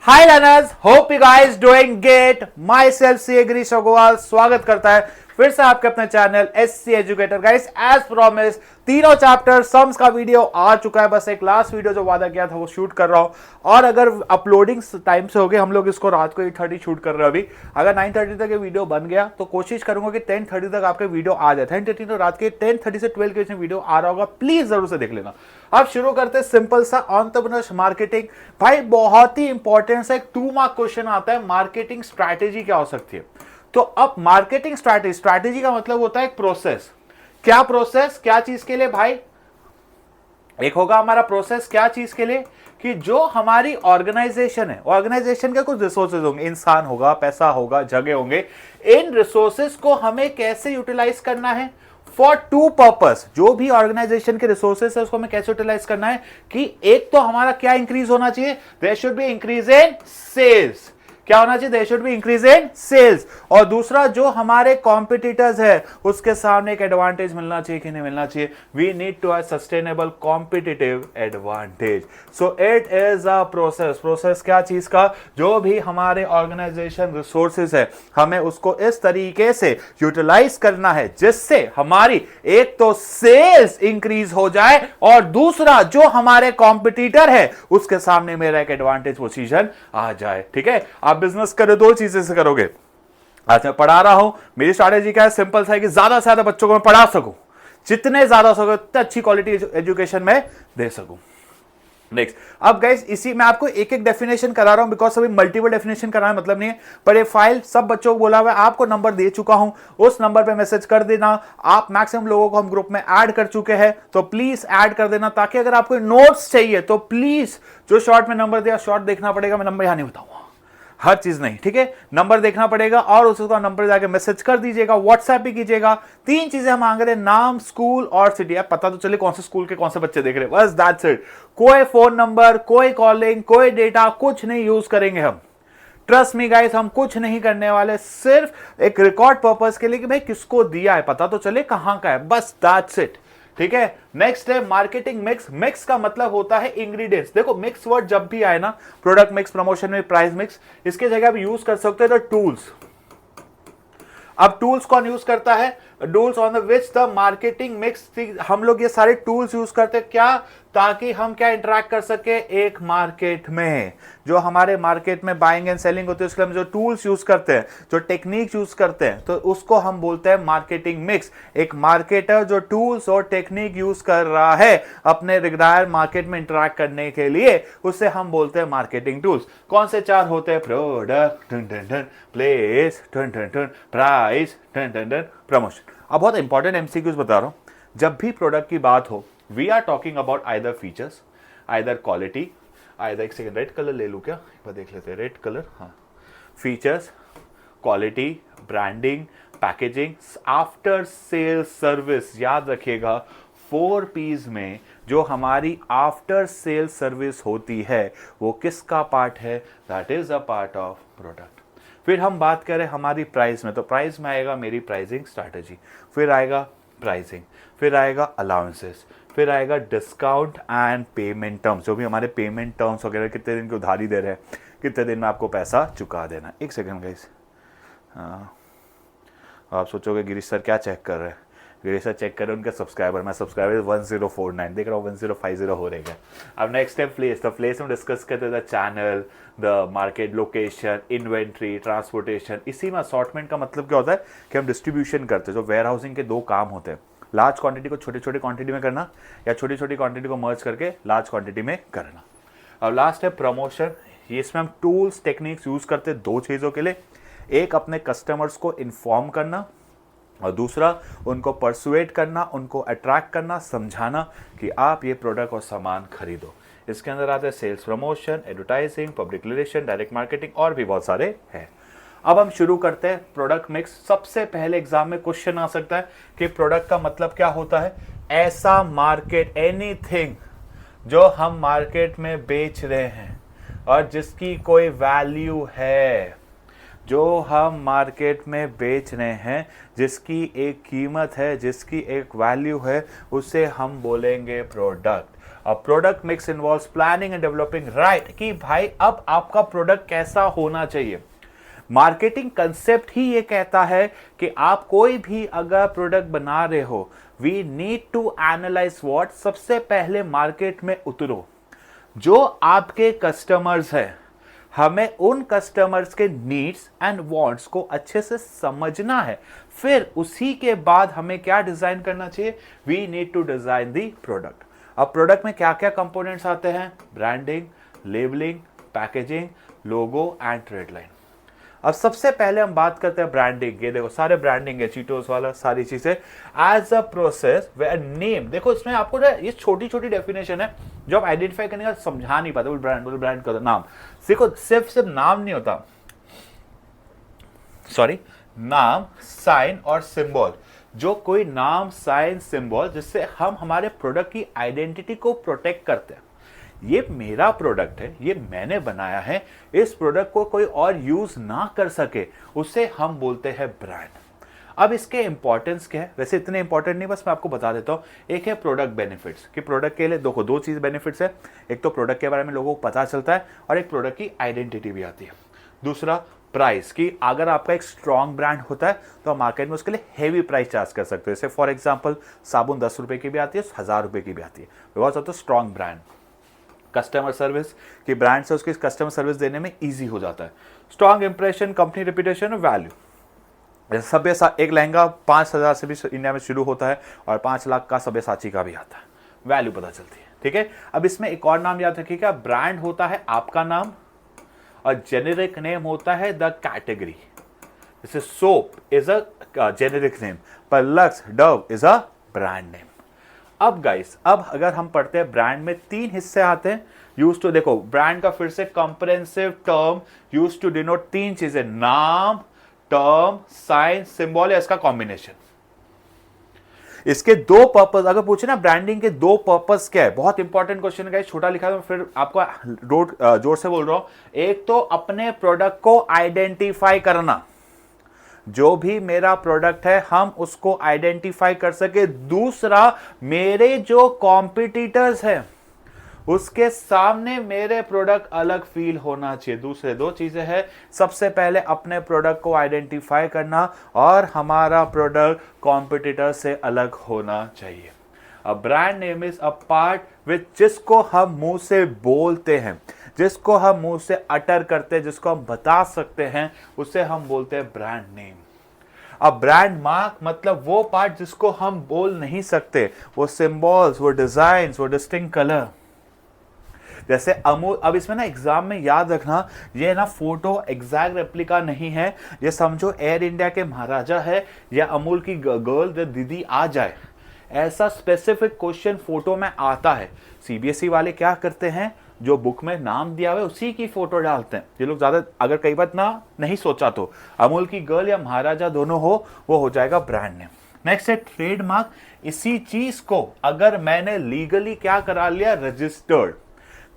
Hi learners, hope you guys doing great. Myself C Girish Agarwal स्वागत करता है फिर से आपके अपने channel SC educator. Guys as promise तीनों चैप्टर सम्स का वीडियो आ चुका है। बस एक लास्ट वीडियो जो वादा किया था वो शूट कर रहा हूं। और अगर अपलोडिंग टाइम से हो गए, हम लोग इसको रात को 8:30 शूट कर रहे हैं अभी। अगर 9:30 तक ये वीडियो बन गया तो कोशिश करूंगा कि 10:30 तक आपके वीडियो आ जाए। 10:30 तो रात के 10:30 से 12 के बीच में वीडियो आ रहा होगा, प्लीज जरूर से देख लेना। अब शुरू करते हैं सिंपल सा एंटरप्रेन्योर मार्केटिंग। भाई बहुत ही इंपॉर्टेंट सा एक 2 मार्क क्वेश्चन आता है, मार्केटिंग स्ट्रैटेजी क्या हो सकती है। तो अब मार्केटिंग स्ट्रैटेजी का मतलब होता है एक प्रोसेस। क्या प्रोसेस, क्या चीज के लिए भाई? एक होगा हमारा प्रोसेस क्या चीज के लिए कि जो हमारी ऑर्गेनाइजेशन है, ऑर्गेनाइजेशन के कुछ रिसोर्सेज होंगे, इंसान होगा, पैसा होगा, जगह होंगे। इन रिसोर्सेज को हमें कैसे यूटिलाइज करना है फॉर टू पर्पस। जो भी ऑर्गेनाइजेशन के रिसोर्सेज है उसको हमें कैसे यूटिलाइज करना है कि एक तो हमारा क्या इंक्रीज होना चाहिए, there should be increase in sales. क्या होना चाहिए? There should be increase in sales. और दूसरा जो हमारे कॉम्पिटिटर्स है उसके सामने एक एडवांटेज मिलना चाहिए कि नहीं मिलना चाहिए। We need to have sustainable competitive advantage. So it is a process. Process क्या चीज का? जो भी हमारे ऑर्गेनाइजेशन रिसोर्सेज है हमें उसको इस तरीके से यूटिलाइज करना है जिससे हमारी एक तो सेल्स इंक्रीज हो जाए और दूसरा जो हमारे कॉम्पिटिटर है उसके सामने मेरा एक एडवांटेज पोजीशन आ जाए। ठीक है, आप बिजनेस करो दो चीजें से करोगे। आज मैं पढ़ा रहा हूं, मेरी स्ट्रैटेजी क्या है? सिंपल सा है कि ज्यादा से ज्यादा बच्चों को मैं पढ़ा सकूं, जितने ज्यादा हो सके उतनी अच्छी क्वालिटी एजुकेशन में दे सकूं। नेक्स्ट, अब गाइस इसी में आपको एक एक डेफिनेशन करा रहा हूं बिकॉज अभी मल्टीपल डेफिनेशन कराना मतलब नहीं है, पर ये फाइल सब बच्चों को बोला हुआ है, आपको नंबर दे चुका हूं, उस नंबर पे मैसेज कर देना। आप मैक्सिमम लोगों को हम ग्रुप में ऐड कर चुके हैं तो प्लीज ऐड कर देना, ताकि अगर आपको नोट्स चाहिए तो प्लीज जो शॉर्ट में नंबर दिया, शॉर्ट देखना पड़ेगा, मैं नंबर यहां नहीं बताऊंगा, हर चीज नहीं, ठीक है, नंबर देखना पड़ेगा और उसको नंबर जाके मैसेज कर दीजिएगा, व्हाट्सएप भी कीजिएगा। 3 चीजें हम मांग रहे हैं, नाम, स्कूल और सिटी। अब पता तो चले कौन से स्कूल के कौन से बच्चे देख रहे हैं, बस दैट्स इट। कोई फोन नंबर, कोई कॉलिंग, कोई डेटा, कुछ नहीं यूज करेंगे हम। ट्रस्ट मी गाइस, हम कुछ नहीं करने वाले, सिर्फ एक रिकॉर्ड पर्पस के लिए कि भाई किसको दिया है, पता तो चले कहां का है, बस दैट्स इट। ठीक है, नेक्स्ट है मार्केटिंग मिक्स। मिक्स का मतलब होता है इंग्रेडिएंट्स। देखो मिक्स वर्ड जब भी आए ना, प्रोडक्ट मिक्स, प्रमोशन में प्राइस मिक्स, इसके जगह आप यूज कर सकते हो द टूल्स। अब टूल्स कौन यूज करता है? Tools on the which the marketing mix. हम लोग ये सारे टूल्स यूज करते हैं क्या? ताकि हम क्या इंटरेक्ट कर सके एक मार्केट में। जो हमारे मार्केट में बाइंग एंड सेलिंग होती है उसके लिए हम जो टूल्स यूज करते हैं, जो टेक्निक यूज करते हैं, तो उसको हम बोलते हैं मार्केटिंग मिक्स। एक मार्केटर जो टूल्स और टेक्निक यूज कर रहा है अपने रिक्वायर्ड मार्केट में इंटरेक्ट करने के लिए, उसे हम बोलते हैं मार्केटिंग टूल्स। कौन से 4 होते हैं? Product, place, price, promotion. अब बहुत इंपॉर्टेंट एमसीक्यूज बता रहा हूं। जब भी प्रोडक्ट की बात हो, we are talking about either features, either quality, either, एक सेकंड रेड कलर ले लूं क्या, एक बार देख लेते हैं, रेड कलर, हाँ, features, quality, branding, packaging, after sale service. याद रखिएगा 4 P's में जो हमारी आफ्टर सेल सर्विस होती है वो किसका पार्ट है? That is a part of product. फिर हम बात करें हमारी प्राइस में, तो प्राइस में आएगा मेरी प्राइसिंग स्ट्रैटेजी, फिर आएगा प्राइसिंग, फिर आएगा अलाउंसेस, फिर आएगा डिस्काउंट एंड पेमेंट टर्म्स। जो भी हमारे पेमेंट टर्म्स वगैरह, कितने दिन की उधारी दे रहे हैं, कितने दिन में आपको पैसा चुका देना। एक सेकंड गाइस, आप सोचोगे गिरीश सर क्या चेक कर रहे हैं? गिरीश सर चेक कर रहे हैं उनके सब्सक्राइबर। मैं सब्सक्राइबर 1049 देख रहा हूँ, 1050 हो रहेगा। अब नेक्स्ट है प्लेस। तो प्लेस में डिस्कस करते हैं the channel, the market location, inventory, transportation. इसी में असॉर्टमेंट का मतलब क्या होता है कि हम डिस्ट्रीब्यूशन करते हैं। जो वेयर हाउसिंग के 2 काम होते हैं, लार्ज क्वांटिटी को छोटी छोटी क्वांटिटी में करना, या छोटी छोटी क्वांटिटी को मर्ज करके लार्ज क्वांटिटी में करना। अब लास्ट है प्रमोशन। ये इसमें हम टूल्स, टेक्निक्स यूज करते हैं 2 चीज़ों के लिए। एक अपने कस्टमर्स को इन्फॉर्म करना और दूसरा उनको परसुएट करना, उनको अट्रैक्ट करना, समझाना कि आप ये प्रोडक्ट और सामान खरीदो। इसके अंदर आते हैं sales promotion, advertising, public relation, direct marketing और भी बहुत सारे हैं। अब हम शुरू करते हैं प्रोडक्ट मिक्स। सबसे पहले एग्जाम में क्वेश्चन आ सकता है कि प्रोडक्ट का मतलब क्या होता है? ऐसा मार्केट, एनीथिंग जो हम मार्केट में बेच रहे हैं और जिसकी कोई वैल्यू है, जो हम मार्केट में बेच रहे हैं, जिसकी एक कीमत है, जिसकी एक वैल्यू है, उसे हम बोलेंगे प्रोडक्ट। अब product mix involves planning and developing, right, कि भाई अब आपका प्रोडक्ट कैसा होना चाहिए। मार्केटिंग कंसेप्ट ही ये कहता है कि आप कोई भी अगर प्रोडक्ट बना रहे हो, we need to analyse what, सबसे पहले मार्केट में उतरो, जो आपके कस्टमर्स हैं, हमें उन कस्टमर्स के नीड्स एंड वांट्स को अच्छे से समझना है, फिर उसी के बाद हमें क्या डिजाइन करना चाहिए, we need to design the product. अब प्रोडक्ट में क्या क्या कंपोनेंट्स आते हैं, branding, labelling, packaging, logo and trade line. अब सबसे पहले हम बात करते हैं ब्रांडिंग। ये देखो सारे ब्रांडिंग है, चीटोस वाला सारी चीजें as a process we name. देखो इसमें आपको ना ये छोटी छोटी डेफिनेशन है जो आप आइडेंटिफाई करने का समझा नहीं पाते, बोल ब्रांड का नाम। देखो सिर्फ नाम नहीं होता, सॉरी, नाम, साइन और सिंबल, जो कोई नाम, साइन, सिंबल जिससे हम हमारे प्रोडक्ट की आइडेंटिटी को प्रोटेक्ट करते हैं। ये मेरा प्रोडक्ट है, ये मैंने बनाया है, इस प्रोडक्ट को कोई और यूज ना कर सके, उसे हम बोलते हैं ब्रांड। अब इसके इंपॉर्टेंस क्या है, वैसे इतने इंपॉर्टेंट नहीं, बस मैं आपको बता देता हूँ। एक है प्रोडक्ट बेनिफिट्स, कि प्रोडक्ट के लिए देखो दो चीज बेनिफिट्स है, एक तो प्रोडक्ट के बारे में लोगों को पता चलता है और एक प्रोडक्ट की आइडेंटिटी भी आती है। दूसरा प्राइस, की अगर आपका एक स्ट्रॉन्ग ब्रांड होता है तो मार्केट में उसके लिए हेवी प्राइस चार्ज कर सकते हो। जैसे फॉर एग्जांपल साबुन 10 रुपए की भी आती है, 1000 रुपए की भी आती है, because of the strong brand. Customer service, की ब्रांड से उसकी कस्टमर सर्विस देने में इजी हो जाता है। स्ट्रॉन्ग इंप्रेशन, कंपनी रेपुटेशन और वैल्यू। सभ्य एक लहंगा 5000 से भी इंडिया में शुरू होता है और 5 लाख का सब्यसाची का भी आता है, वैल्यू पता चलती है। ठीक है, अब इसमें एक और नाम याद रखिएगा, ब्रांड होता है आपका नाम और जेनेरिक नेम होता है द कैटेगरी। जैसे soap is a generic name, पर Lux, Dove is a brand name. अब गाइस, अब अगर हम पढ़ते हैं ब्रांड में 3 हिस्से आते हैं यूज टू, देखो ब्रांड का फिर से comprehensive term use to denote 3 चीजें, नाम, टर्म, साइन, सिंबल या इसका कॉम्बिनेशन। इसके 2 पर्पस अगर पूछे ना, ब्रांडिंग के 2 पर्पस क्या है, बहुत इंपॉर्टेंट क्वेश्चन है, छोटा लिखा है तो फिर आपको जोर से बोल रहा हूं। एक तो अपने प्रोडक्ट को आइडेंटिफाई करना, जो भी मेरा प्रोडक्ट है हम उसको आइडेंटिफाई कर सके। दूसरा, मेरे जो कॉम्पिटिटर्स हैं उसके सामने मेरे प्रोडक्ट अलग फील होना चाहिए। दूसरे 2 चीजें हैं, सबसे पहले अपने प्रोडक्ट को आइडेंटिफाई करना और हमारा प्रोडक्ट कॉम्पिटिटर से अलग होना चाहिए। अ brand name is a part which, जिसको हम मुंह से बोलते हैं, जिसको हम मुंह से अटर करते हैं, जिसको हम बता सकते हैं, उसे हम बोलते हैं ब्रांड नेम। अब ब्रांड मार्क मतलब वो पार्ट जिसको हम बोल नहीं सकते, वो सिंबल्स, वो डिजाइन, वो डिस्टिंक्ट कलर। जैसे अमूल, अब इसमें ना एग्जाम में याद रखना, ये ना फोटो एग्जैक्ट रेप्लिका नहीं है, ये समझो एयर इंडिया के महाराजा है या अमूल की गर्ल दीदी आ जाए, ऐसा स्पेसिफिक क्वेश्चन फोटो में आता है। सीबीएसई वाले क्या करते हैं, जो बुक में नाम दिया हुआ है उसी की फोटो डालते हैं। ये लोग ज्यादा, अगर कई बार ना नहीं सोचा तो अमूल की गर्ल या महाराजा दोनों हो, वो हो जाएगा ब्रांड नेम। नेक्स्ट है ट्रेडमार्क, इसी चीज को अगर मैंने लीगली क्या करा लिया, रजिस्टर्ड,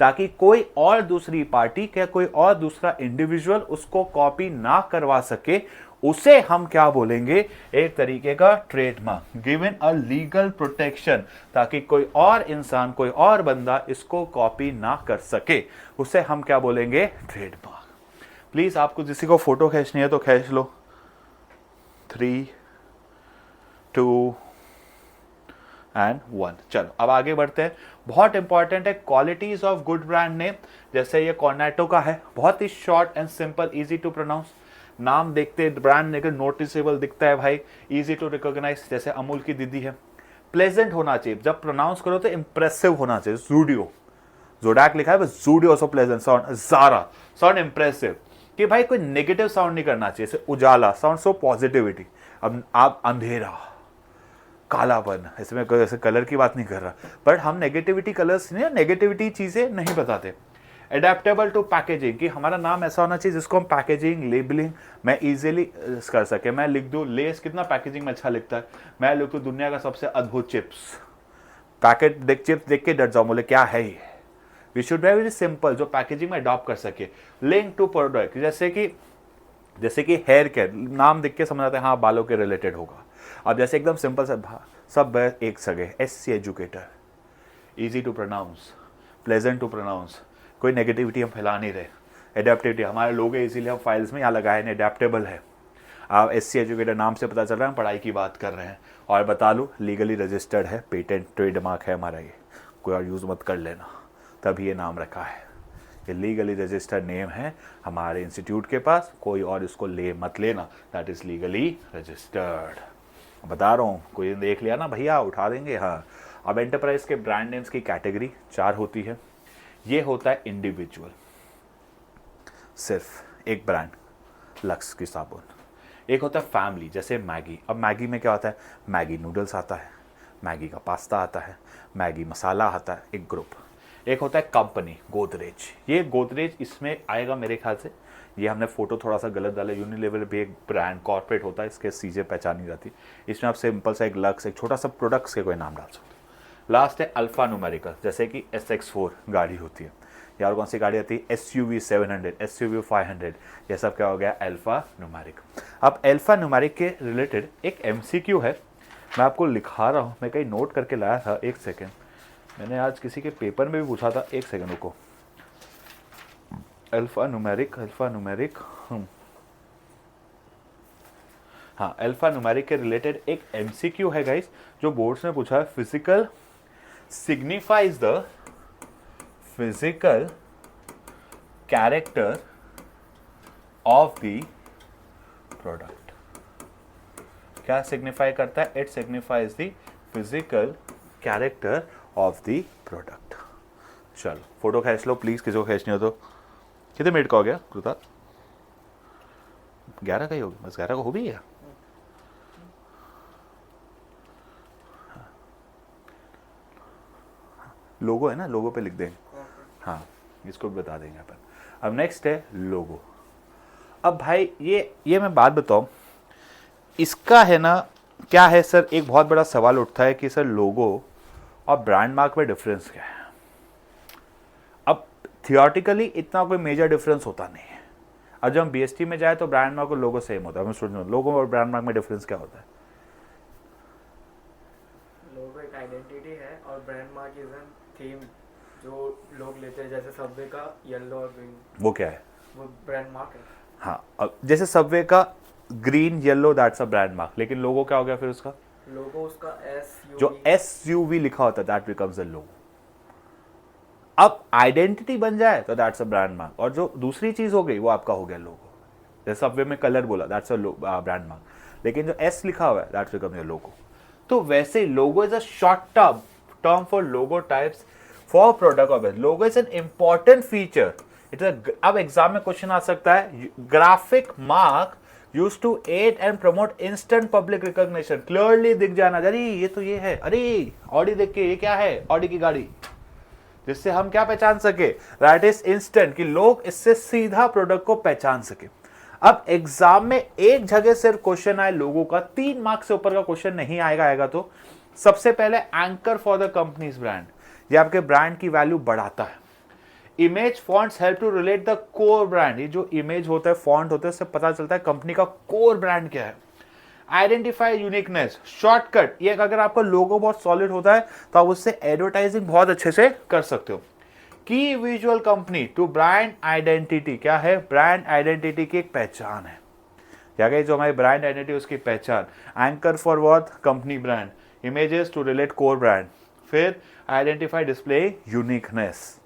ताकि कोई और दूसरी पार्टी या कोई और दूसरा इंडिविजुअल उसको कॉपी ना करवा सके, उसे हम क्या बोलेंगे, एक तरीके का trademark, given a legal protection, ताकि कोई और इंसान, कोई और बंदा इसको कॉपी ना कर सके, उसे हम क्या बोलेंगे, ट्रेडमार्क। प्लीज आपको किसी को फोटो खींचनी है तो खींच लो। 3, 2 एंड 1। चलो अब आगे बढ़ते हैं। बहुत इंपॉर्टेंट है qualities of good brand name. जैसे ये कॉर्नेटो का है, बहुत ही short and simple, easy to pronounce. नाम देखते ब्रांड नेम नोटिसेबल दिखता है भाई, इजी टू रिकॉग्नाइज। जैसे अमूल की दीदी है। प्लेजेंट होना चाहिए, जब प्रोनाउंस करो तो इंप्रेसिव होना चाहिए। जूडियो, जोडैक लिखा है बस, Zudio so pleasant sound, Zara sound impressive, कि भाई कोई नेगेटिव साउंड नहीं करना चाहिए। जैसे उजाला साउंड सो पॉजिटिविटी। अब आप अंधेरा, कालापन, इसमें कोई ऐसे कलर की बात नहीं कर रहा, बट हम नेगेटिविटी कलर्स नहीं, नेगेटिविटी चीजें नहीं बताते। एडेप्टेबल टू पैकेजिंग, कि हमारा नाम ऐसा होना चाहिए जिसको हम पैकेजिंग, लेबलिंग में इजीली कर सके। मैं लिख दूं लेस, कितना पैकेजिंग में अच्छा लिखता है, मैं लिख दूं दुनिया का सबसे अद्भुत चिप्स, पैकेट देख, चिप्स देख के डर जाओ, बोले क्या है ये। We should be very simple, जो पैकेजिंग में अडॉप्ट कर सके। लिंक टू प्रोडक्ट, जैसे कि हेयर केयर, नाम देख के समझ आते हैं हाँ बालों के रिलेटेड होगा। अब जैसे एकदम सिंपल सब एक सगे, SC educator, easy to pronounce, pleasant to pronounce, कोई नेगेटिविटी हम फैला नहीं रहे। एडेप्टिविटी, हमारे लोग इसीलिए हम फाइल्स में यहाँ लगाए हैं, एडेप्टेबल है। आप SC एजुकेटर नाम से पता चल रहा है हम पढ़ाई की बात कर रहे हैं। और बता लूँ लीगली रजिस्टर्ड है, पेटेंट ट्रेडमार्क है हमारा, ये कोई और यूज़ मत कर लेना, तभी ये नाम रखा है। ये लीगली रजिस्टर्ड नेम है हमारे इंस्टीट्यूट के पास, कोई और इसको ले मत लेना, दैट इज़ लीगली रजिस्टर्ड। बता रहा हूँ, कोई देख लिया ना भैया उठा देंगे। हाँ, अब एंटरप्राइज के ब्रांड नेम्स की कैटेगरी 4 होती है। ये होता है इंडिविजुअल, सिर्फ एक ब्रांड, लक्स की साबुन। एक होता है फैमिली, जैसे मैगी। अब मैगी में क्या होता है, मैगी नूडल्स आता है, मैगी का पास्ता आता है, मैगी मसाला आता है, एक ग्रुप। एक होता है कंपनी, गोदरेज। ये गोदरेज इसमें आएगा मेरे ख्याल से, ये हमने फोटो थोड़ा सा गलत डाला। यूनिलेवर भी एक ब्रांड कॉर्पोरेट होता है, इसके सीजे पहचानी जाती है। इसमें आप सिंपल सा एक लक्स, एक छोटा सा प्रोडक्ट्स के कोई नाम डाल सकते हो। लास्ट है अल्फा न्यूमेरिकल, जैसे कि SX4 गाड़ी होती है, या और कौन सी गाड़ी आती है, SUV 700, SUV 500, ये सब क्या हो गया, अल्फा न्यूमेरिक। अब अल्फा न्यूमेरिक के रिलेटेड एक MCQ है, मैं आपको लिखा रहा हूँ, मैं कहीं नोट करके लाया था, एक सेकेंड, मैंने आज किसी के पेपर में भी पूछा था, एक सेकेंड रुको। अल्फा न्यूमेरिक, अल्फा न्यूमेरिक, हाँ, अल्फा न्यूमेरिक के रिलेटेड एक MCQ है गाइस, जो बोर्ड्स में पूछा है। Physical signifies the physical character of the product. क्या सिग्निफाई करता है, it signifies the physical character of the product. चलो फोटो खींच लो प्लीज, किसी को खींचनी हो तो। कितने मिनट का हो गया कृता, 11 का ही होगी, बस 11 का हो भी गया। लोगो है ना, लोगो पे लिख देंगे, हाँ इसको भी बता देंगे अपन। अब नेक्स्ट है लोगो। अब भाई ये मैं बात बताऊं, इसका है ना क्या है सर, एक बहुत बड़ा सवाल उठता है कि सर लोगो और ब्रांड मार्क में डिफरेंस क्या है। अब थियोरेटिकली इतना कोई मेजर डिफरेंस होता नहीं है। अब जब हम BST में जाए तो ब्रांड मार्क और लोगो सेम होता है। मैं सोच लोगो और ब्रांड मार्क में डिफरेंस क्या होता है। लोगो एक आइडेंटिटी है और brand mark is an theme जो लोग लेते हैं, जैसे सबवे का येलो और ग्रीन, वो क्या है, वो ब्रांड मार्क है। हाँ, अब जैसे सबवे का green yellow that's a brand mark, लेकिन लोगो क्या हो गया फिर उसका, लोगो उसका SUV, जो SUV लिखा होता है दैट बिकम्स अ लोगो। अब आइडेंटिटी बन जाए तो दैट्स अ ब्रांड मार्क, और जो दूसरी चीज हो गई वो आपका हो गया लोगो। जैसे सबवे में कलर बोला दैट्स अ ब्रांड मार्क, लेकिन जो S लिखा हुआ है दैट्स बिकम्स अ लोगो। तो वैसे ही logo is a short term for logo types for product of S. Logo is an important feature. अब एग्जाम में क्वेश्चन आ सकता है, graphic mark use to aid and promote instant public recognition. Clearly दिख जाना, अरे ये तो ये है, अरे ऑडी देख के ये क्या है, ऑडी की गाड़ी, जिससे हम क्या पहचान सके, दैट इज इंस्टेंट, कि लोग इससे सीधा प्रोडक्ट को पहचान सके। अब एग्जाम में एक जगह सिर्फ क्वेश्चन आए लोगों का, 3 मार्क्स से ऊपर का क्वेश्चन नहीं आएगा तो सबसे पहले anchor for the company's brand, ये आपके ब्रांड की वैल्यू बढ़ाता है। Image fonts help to relate the core brand, ये जो इमेज होता है, फॉन्ट होता है, उससे पता चलता है कंपनी का कोर ब्रांड क्या है। आइडेंटिफाई यूनिकनेस, शॉर्टकट, ये अगर आपका लोगो बहुत सॉलिड होता है तो आप उससे एडवर्टाइजिंग बहुत अच्छे से कर सकते हो। की visual company to brand identity, क्या है, ब्रांड आइडेंटिटी की एक पहचान है, क्या कहे, जो हमारी ब्रांड आइडेंटिटी उसकी पहचान। Anchor for what, company brand, images to relate core brand, फिर आइडेंटिफाई डिस्प्ले यूनिकनेस।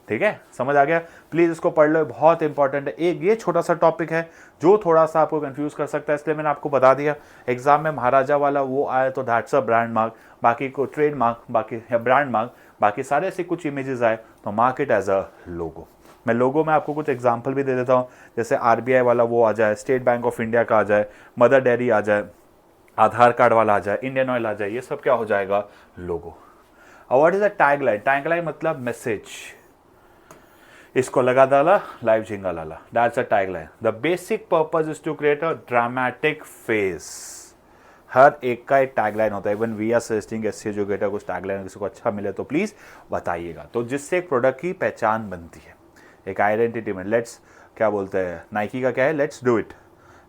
ठीक है, समझ आ गया, प्लीज इसको पढ़ लो, बहुत इंपॉर्टेंट है। एक ये छोटा सा टॉपिक है जो थोड़ा सा आपको कंफ्यूज कर सकता है, इसलिए मैंने आपको बता दिया। एग्जाम में महाराजा वाला वो आए तो दैट्स अ ब्रांड मार्क, बाकी को ट्रेड मार्क, बाकी ब्रांड मार्क, बाकी सारे ऐसे कुछ इमेजेस आए तो मार्क इट एज अ लोगो। मैं लोगो में आपको कुछ एग्जाम्पल भी दे देता हूँ, जैसे RBI वाला वो आ जाए, स्टेट बैंक ऑफ इंडिया का आ जाए, मदर डेयरी आ जाए, आधार कार्ड वाला आ जाए, इंडियन ऑयल आ जाए, ये सब क्या हो जाएगा, लोगो। और what is a tagline, tagline मतलब मैसेज, इसको लगा डाला, लाइव झिंगा लाला, that's a tagline. The basic purpose is to create a dramatic face. हर एक का एक टैगलाइन होता है, even we are suggesting SC educator कुछ टैगलाइन किसी को अच्छा मिले तो प्लीज बताइएगा, तो जिससे एक प्रोडक्ट की पहचान बनती है, एक आइडेंटिटी में। लेट्स क्या बोलते हैं, नाइकी का क्या है, लेट्स डू इट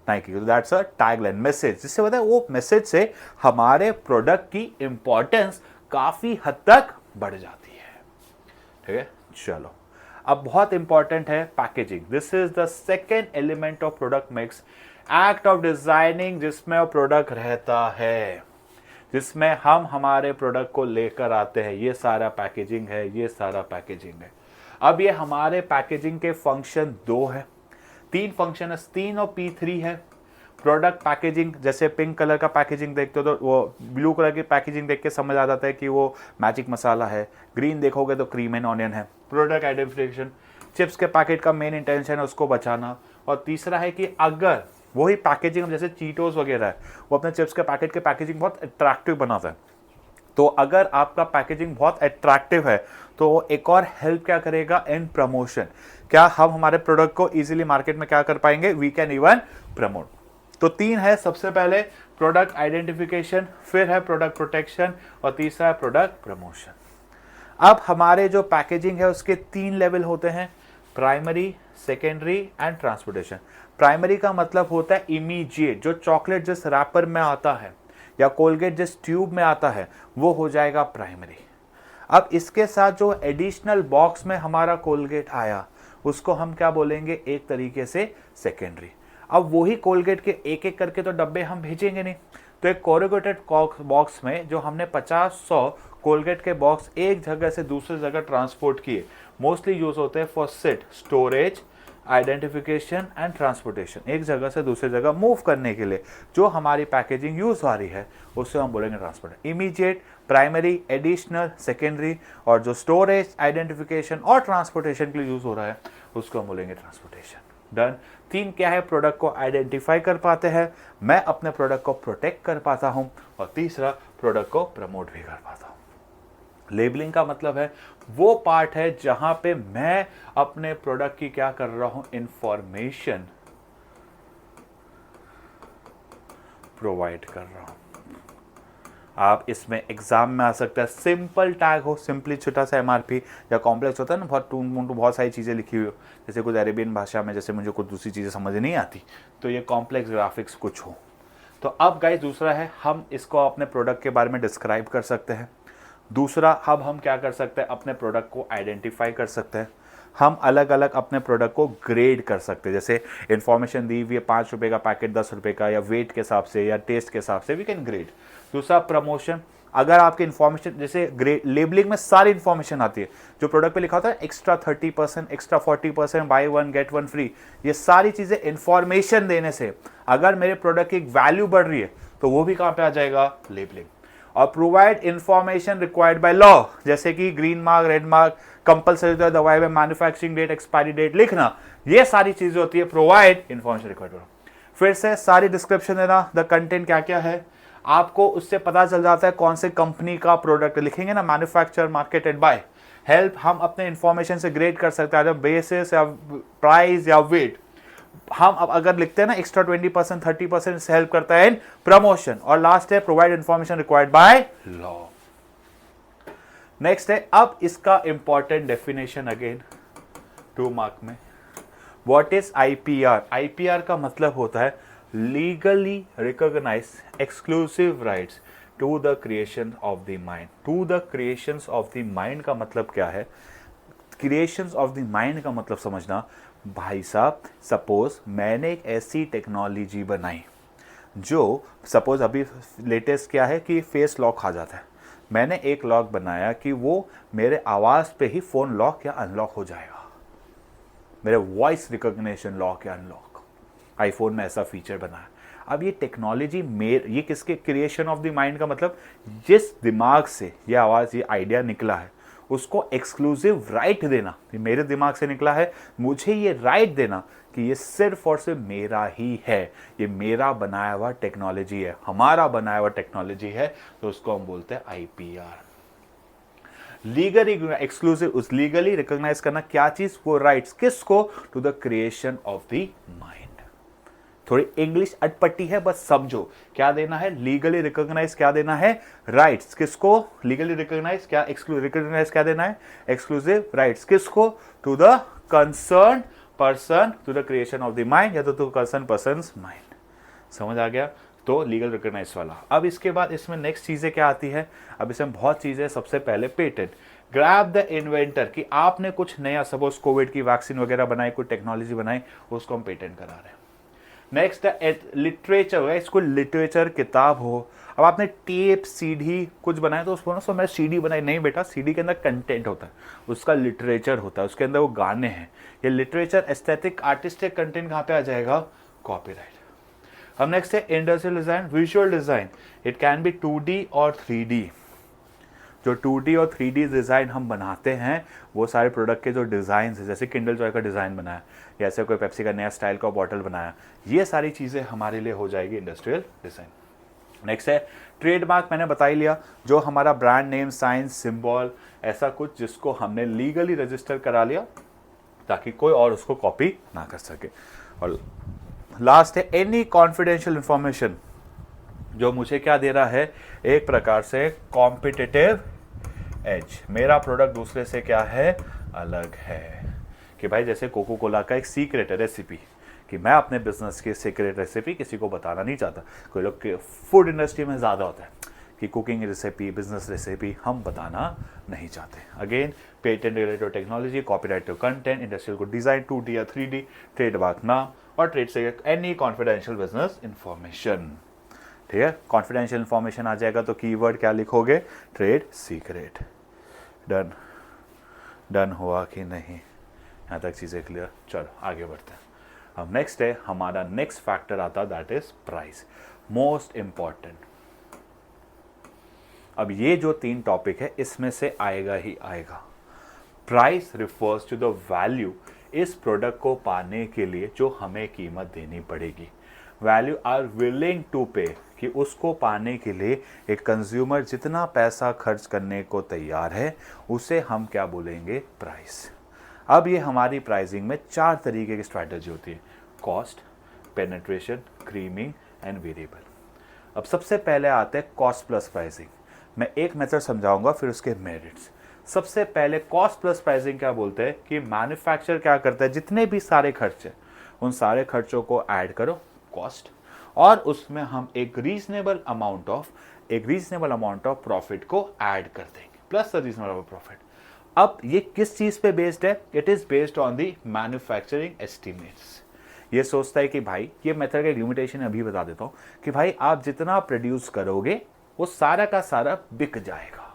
नाइकी, तो दैट्स अ टैगलाइन, मैसेज, जिससे पता है वो मैसेज से हमारे प्रोडक्ट की इंपॉर्टेंस काफी हद तक बढ़ जाती है। ठीक है, चलो अब बहुत इंपॉर्टेंट है packaging. This is the second element of product mix, act of designing, जिसमें वो प्रोडक्ट रहता है, जिसमें हम हमारे प्रोडक्ट को लेकर आते हैं। ये सारा पैकेजिंग है, ये सारा पैकेजिंग है। अब ये हमारे पैकेजिंग के फंक्शन 2 है, 3 फंक्शन है, 3 और P3 है। प्रोडक्ट पैकेजिंग, जैसे पिंक कलर का पैकेजिंग देखते हो तो वो ब्लू कलर की पैकेजिंग देख के समझ आ जाता है कि वो मैजिक मसाला है। ग्रीन देखोगे तो क्रीम एंड ऑनियन है। प्रोडक्ट आइडेंटिफिकेशन, चिप्स के पैकेट का मेन इंटेंशन है उसको बचाना। और तीसरा है कि अगर वही पैकेजिंग, जैसे चीटोस वगैरह है, वो अपने चिप्स के पैकेट के पैकेजिंग बहुत अट्रैक्टिव बनाता है, तो अगर आपका पैकेजिंग बहुत अट्रैक्टिव है तो एक और हेल्प क्या करेगा, इन प्रमोशन। क्या हम हमारे प्रोडक्ट को इजीली मार्केट में क्या कर पाएंगे, वी कैन इवन प्रमोट। तो 3 है, सबसे पहले प्रोडक्ट आइडेंटिफिकेशन, फिर है प्रोडक्ट प्रोटेक्शन और तीसरा है प्रोडक्ट प्रमोशन। अब हमारे जो पैकेजिंग है उसके 3 लेवल होते हैं, primary, secondary and transportation. Primary का मतलब होता है इमीडिएट, जो चॉकलेट जिस रैपर में आता है या कोलगेट जिस ट्यूब में आता है वो हो जाएगा प्राइमरी। अब इसके साथ जो एडिशनल बॉक्स में हमारा कोलगेट आया उसको हम क्या बोलेंगे, एक तरीके से सेकेंडरी। अब वही कोलगेट के एक एक करके तो डब्बे हम भेजेंगे नहीं, तो एक कोरुगेटेड बॉक्स में जो हमने 50-100 कोलगेट के बॉक्स एक जगह से दूसरी जगह ट्रांसपोर्ट किए, मोस्टली यूज होते हैं फॉर सिट, स्टोरेज, आइडेंटिफिकेशन एंड ट्रांसपोर्टेशन। एक जगह से दूसरी जगह मूव करने के लिए जो हमारी पैकेजिंग यूज आ रही है उससे हम बोलेंगे transport. Immediate, primary, additional, secondary, और जो स्टोरेज, आइडेंटिफिकेशन और ट्रांसपोर्टेशन के लिए यूज हो रहा है उसको हम बोलेंगे ट्रांसपोर्टेशन। डन। 3 क्या है, प्रोडक्ट को आइडेंटिफाई कर पाते हैं, मैं अपने प्रोडक्ट को प्रोटेक्ट कर पाता हूं, और तीसरा प्रोडक्ट को प्रमोट भी कर पाता हूं। लेबलिंग का मतलब है वो पार्ट है जहां पे मैं अपने प्रोडक्ट की क्या कर रहा हूं, इंफॉर्मेशन प्रोवाइड कर रहा हूं। आप इसमें एग्जाम में आ सकता है सिंपल टैग हो, सिंपली छोटा सा MRP, या कॉम्प्लेक्स होता है ना, बहुत टून मुंटू बहुत सारी चीज़ें लिखी हुई हो, जैसे कुछ अरेबियन भाषा में, जैसे मुझे कुछ दूसरी चीज़ें समझ नहीं आती, तो ये कॉम्प्लेक्स ग्राफिक्स कुछ हो। तो अब गाइस दूसरा है, हम इसको अपने प्रोडक्ट के बारे में डिस्क्राइब कर सकते हैं। दूसरा, अब हम क्या कर सकते हैं, अपने प्रोडक्ट को आइडेंटिफाई कर सकते हैं। हम अलग अलग अपने प्रोडक्ट को ग्रेड कर सकते हैं, जैसे इन्फॉर्मेशन दी हुई है 5 रुपये का पैकेट, 10 रुपये का, या वेट के हिसाब से या टेस्ट के हिसाब से वी कैन ग्रेड। दूसरा प्रमोशन, अगर आपकी इन्फॉर्मेशन, जैसे ग्रेड लेबलिंग में सारी इन्फॉर्मेशन आती है, जो प्रोडक्ट पे लिखा होता है extra 30%, extra 40%, buy 1 get 1 free, ये सारी चीज़ें इन्फॉर्मेशन देने से अगर मेरे प्रोडक्ट की एक वैल्यू बढ़ रही है तो वो भी कहाँ पे आ जाएगा, लेबलिंग। और provide information required by law, जैसे कि Green Marc, red mark, compulsory होता है दवाई में मैन्युफैक्चरिंग डेट, एक्सपायरी डेट लिखना, ये सारी चीजें होती है प्रोवाइड इंफॉर्मेशन रिक्वायर्ड। फिर से सारी डिस्क्रिप्शन देना, द कंटेंट क्या क्या है, आपको उससे पता चल जाता है कौन से कंपनी का प्रोडक्ट लिखेंगे ना, मैन्युफैक्चर, मार्केटेड बाय। हेल्प, हम अपने इंफॉर्मेशन से ग्रेड कर सकते हैं, बेसिस या प्राइस या वेट। हम अब अगर लिखते हैं ना एक्स्ट्रा 20%, 30% से हेल्प करता है इन प्रमोशन। और लास्ट है provide information required by law. Next है, अब इसका इंपॉर्टेंट डेफिनेशन अगेन 2 मार्क में, व्हाट इज IPR। IPR का मतलब होता है legally recognise exclusive rights to the creation of the mind. To the creations of the mind का मतलब क्या है, क्रिएशंस ऑफ द माइंड का मतलब समझना, भाई साहब सपोज मैंने एक ऐसी टेक्नोलॉजी बनाई जो, सपोज अभी लेटेस्ट क्या है कि फेस लॉक आ जाता है, मैंने एक लॉक बनाया कि वो मेरे आवाज़ पे ही फ़ोन लॉक या अनलॉक हो जाएगा, मेरे वॉइस रिकॉग्निशन लॉक या अनलॉक, आईफोन में ऐसा फीचर बनाया। अब ये टेक्नोलॉजी ये किसके, क्रिएशन ऑफ द माइंड का मतलब जिस दिमाग से ये आवाज़, ये आइडिया निकला है उसको एक्सक्लूसिव राइट देना, ये मेरे दिमाग से निकला है, मुझे ये राइट देना कि ये सिर्फ और सिर्फ मेरा ही है, ये मेरा बनाया हुआ टेक्नोलॉजी है, हमारा बनाया हुआ टेक्नोलॉजी है, तो उसको हम बोलते हैं IPR। लीगली एक्सक्लूसिव, उस लीगली रिकॉग्नाइज करना क्या चीज, वो राइट्स, किसको, to the creation of the mind. थोड़ी इंग्लिश अटपटी है, बस समझो क्या देना है, लीगली रिकॉग्नाइज क्या देना है, राइट्स, किसको, लीगली रिकॉग्नाइज क्या, रिकॉग्नाइज क्या देना है, एक्सक्लूसिव राइट्स, किसको, to the concern person, to the creation of the mind, या तो टू कंसर्न पर्सन्स माइंड। समझ आ गया, तो लीगल रिकॉग्नाइज वाला। अब इसके बाद इसमें नेक्स्ट चीजें क्या आती है, अब इसमें बहुत चीजें, सबसे पहले पेटेंट। ग्रैब द इन्वेंटर, कि आपने कुछ नया, सपोज कोविड की वैक्सीन वगैरह बनाई, कोई टेक्नोलॉजी बनाई, उसको हम पेटेंट करा रहे हैं। नेक्स्ट लिटरेचर, इसको लिटरेचर किताब हो। अब आपने टेप सीडी कुछ बनाया तो उसको ना सो मैं सीडी बनाई, नहीं बेटा, सीडी के अंदर कंटेंट होता है, उसका लिटरेचर होता है, उसके अंदर वो गाने हैं। ये लिटरेचर एस्थेटिक आर्टिस्टिक कंटेंट कहाँ पे आ जाएगा? कॉपीराइट। अब नेक्स्ट है industrial design, visual design, it can be 2D और 3D। जो 2D और 3D डिज़ाइन हम बनाते हैं वो सारे प्रोडक्ट के जो डिज़ाइन है, जैसे किंडल जॉय का डिज़ाइन बनाया या ऐसे कोई पेप्सी का नया स्टाइल का बॉटल बनाया, ये सारी चीज़ें हमारे लिए हो जाएगी इंडस्ट्रियल डिज़ाइन। नेक्स्ट है ट्रेडमार्क, मैंने बता ही लिया, जो हमारा ब्रांड नेम, साइंस, सिंबल, ऐसा कुछ जिसको हमने लीगली रजिस्टर करा लिया ताकि कोई और उसको कॉपी ना कर सके। और लास्ट है एनी कॉन्फिडेंशियल इंफॉर्मेशन, जो मुझे क्या दे रहा है? एक प्रकार से कॉम्पिटिटिव एज, मेरा प्रोडक्ट दूसरे से क्या है? अलग है। कि भाई जैसे कोको कोला का एक सीक्रेट है रेसिपी, कि मैं अपने बिजनेस की सीक्रेट रेसिपी किसी को बताना नहीं चाहता। कोई लोग फूड इंडस्ट्री में ज़्यादा होता है कि कुकिंग रेसिपी, बिजनेस रेसिपी हम बताना नहीं चाहते। Again patent related technology, copyright content, industrial को डिज़ाइन 2D या 3D, ट्रेडमार्क नाम, और ट्रेड से एनी कॉन्फिडेंशियल बिजनेस इंफॉर्मेशन। ठीक है, कॉन्फिडेंशियल इंफॉर्मेशन आ जाएगा तो कीवर्ड क्या लिखोगे? Trade secret. डन, डन हुआ कि नहीं? यहाँ तक चीज़ें क्लियर? चलो आगे बढ़ते हैं। अब नेक्स्ट है हमारा नेक्स्ट फैक्टर आता, that is price, most important. अब ये जो 3 टॉपिक है इसमें से आएगा ही आएगा। Price refers to the value इस प्रोडक्ट को पाने के लिए जो हमें कीमत देनी पड़ेगी। वैल्यू आर विलिंग टू पे, कि उसको पाने के लिए एक कंज्यूमर जितना पैसा खर्च करने को तैयार है उसे हम क्या बोलेंगे? प्राइस। अब ये हमारी प्राइसिंग में 4 तरीके की स्ट्रैटेजी होती है, cost, penetration, creaming and variable. अब सबसे पहले आते हैं कॉस्ट प्लस प्राइसिंग। मैं एक मेथड समझाऊंगा फिर उसके मेरिट्स। सबसे पहले कॉस्ट प्लस प्राइसिंग क्या बोलते हैं कि मैन्युफैक्चरर क्या करता है, जितने भी सारे खर्च है उन सारे खर्चों को ऐड करो कॉस्ट, और उसमें हम एक रीजनेबल अमाउंट ऑफ प्रॉफिट को ऐड कर देंगे, प्लस द रीजनेबल प्रॉफिट। अब ये किस चीज पे बेस्ड है? It is based on the manufacturing estimates. ये सोचता है कि भाई, ये मेथड का लिमिटेशन अभी बता देता हूं, कि भाई आप जितना प्रोड्यूस करोगे वो सारा का सारा बिक जाएगा।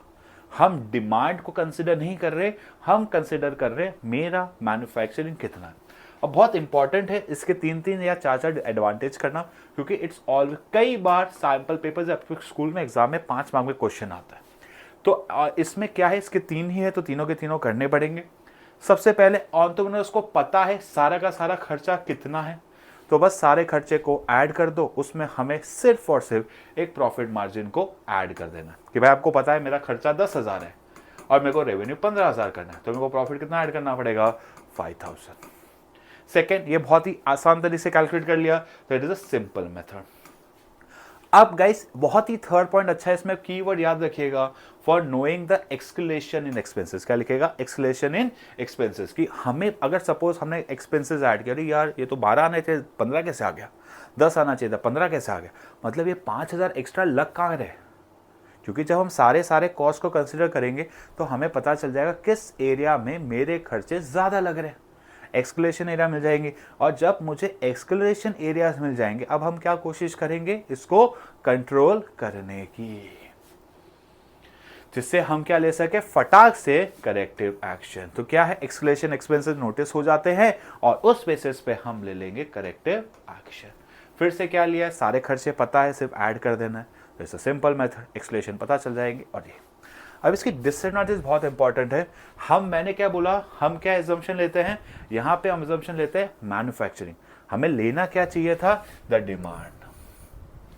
हम डिमांड को कंसिडर नहीं कर रहे, हम कंसिडर कर रहे मेरा मैन्युफैक्चरिंग कितना है। अब बहुत इंपॉर्टेंट है इसके 3 या 4 एडवांटेज करना, क्योंकि इट्स ऑल कई बार सैंपल पेपर जब स्कूल में एग्जाम में 5 मार्क में क्वेश्चन आता है, तो इसमें क्या है, इसके 3 ही है तो तीनों के तीनों करने पड़ेंगे। सबसे पहले एंटरप्रेन्योर्स को पता है सारा का सारा खर्चा कितना है, तो बस सारे खर्चे को ऐड कर दो, उसमें हमें सिर्फ और सिर्फ एक प्रॉफिट मार्जिन को ऐड कर देना कि भाई आपको पता है मेरा खर्चा 10,000 है और मेरे को रेवेन्यू 15,000 करना है, तो मेरे को प्रॉफिट कितना ऐड करना पड़ेगा? 5,000। सेकेंड, ये बहुत ही आसान तरीके से कैलकुलेट कर लिया, तो it is a simple method. अब गाइस बहुत ही थर्ड पॉइंट अच्छा है, इसमें कीवर्ड याद रखिएगा, for knowing the escalation in expenses. क्या लिखेगा? एक्सक्लेशन इन एक्सपेंसेस। कि हमें अगर सपोज हमने एक्सपेंसेस ऐड किया, यार ये तो 12 आने थे, 15 कैसे आ गया? 10 आना चाहिए था, 15 कैसे आ गया? मतलब ये 5,000 एक्स्ट्रा लग कहाँ रहे? क्योंकि जब हम सारे कॉस्ट को कंसिडर करेंगे तो हमें पता चल जाएगा किस एरिया में मेरे खर्चे ज़्यादा लग रहे हैं। एक्सक्लेशन एरिया मिल जाएंगे, और जब मुझे एक्सक्लेशन एरियाज मिल जाएंगे, अब हम क्या कोशिश करेंगे? इसको कंट्रोल करने की, जिससे हम क्या ले सके? फटाक से करेक्टिव एक्शन। तो क्या है? एक्सक्लेशन एक्सपेंसेस नोटिस हो जाते हैं और उस बेसिस पे हम ले लेंगे करेक्टिव एक्शन। फिर से क्या लिया है? सारे खर्चे पता है, सिर्फ ऐड कर देना है। जैसे सिंपल मेथड, एक्सक्लेशन पता चल जाएंगे। और ये अब इसकी डिसएडवांटेज बहुत इंपॉर्टेंट है। मैंने क्या बोला, हम क्या एजम्पशन लेते हैं? यहां पे हम एजम्पशन लेते हैं मैन्युफैक्चरिंग। हमें लेना क्या चाहिए था? द डिमांड,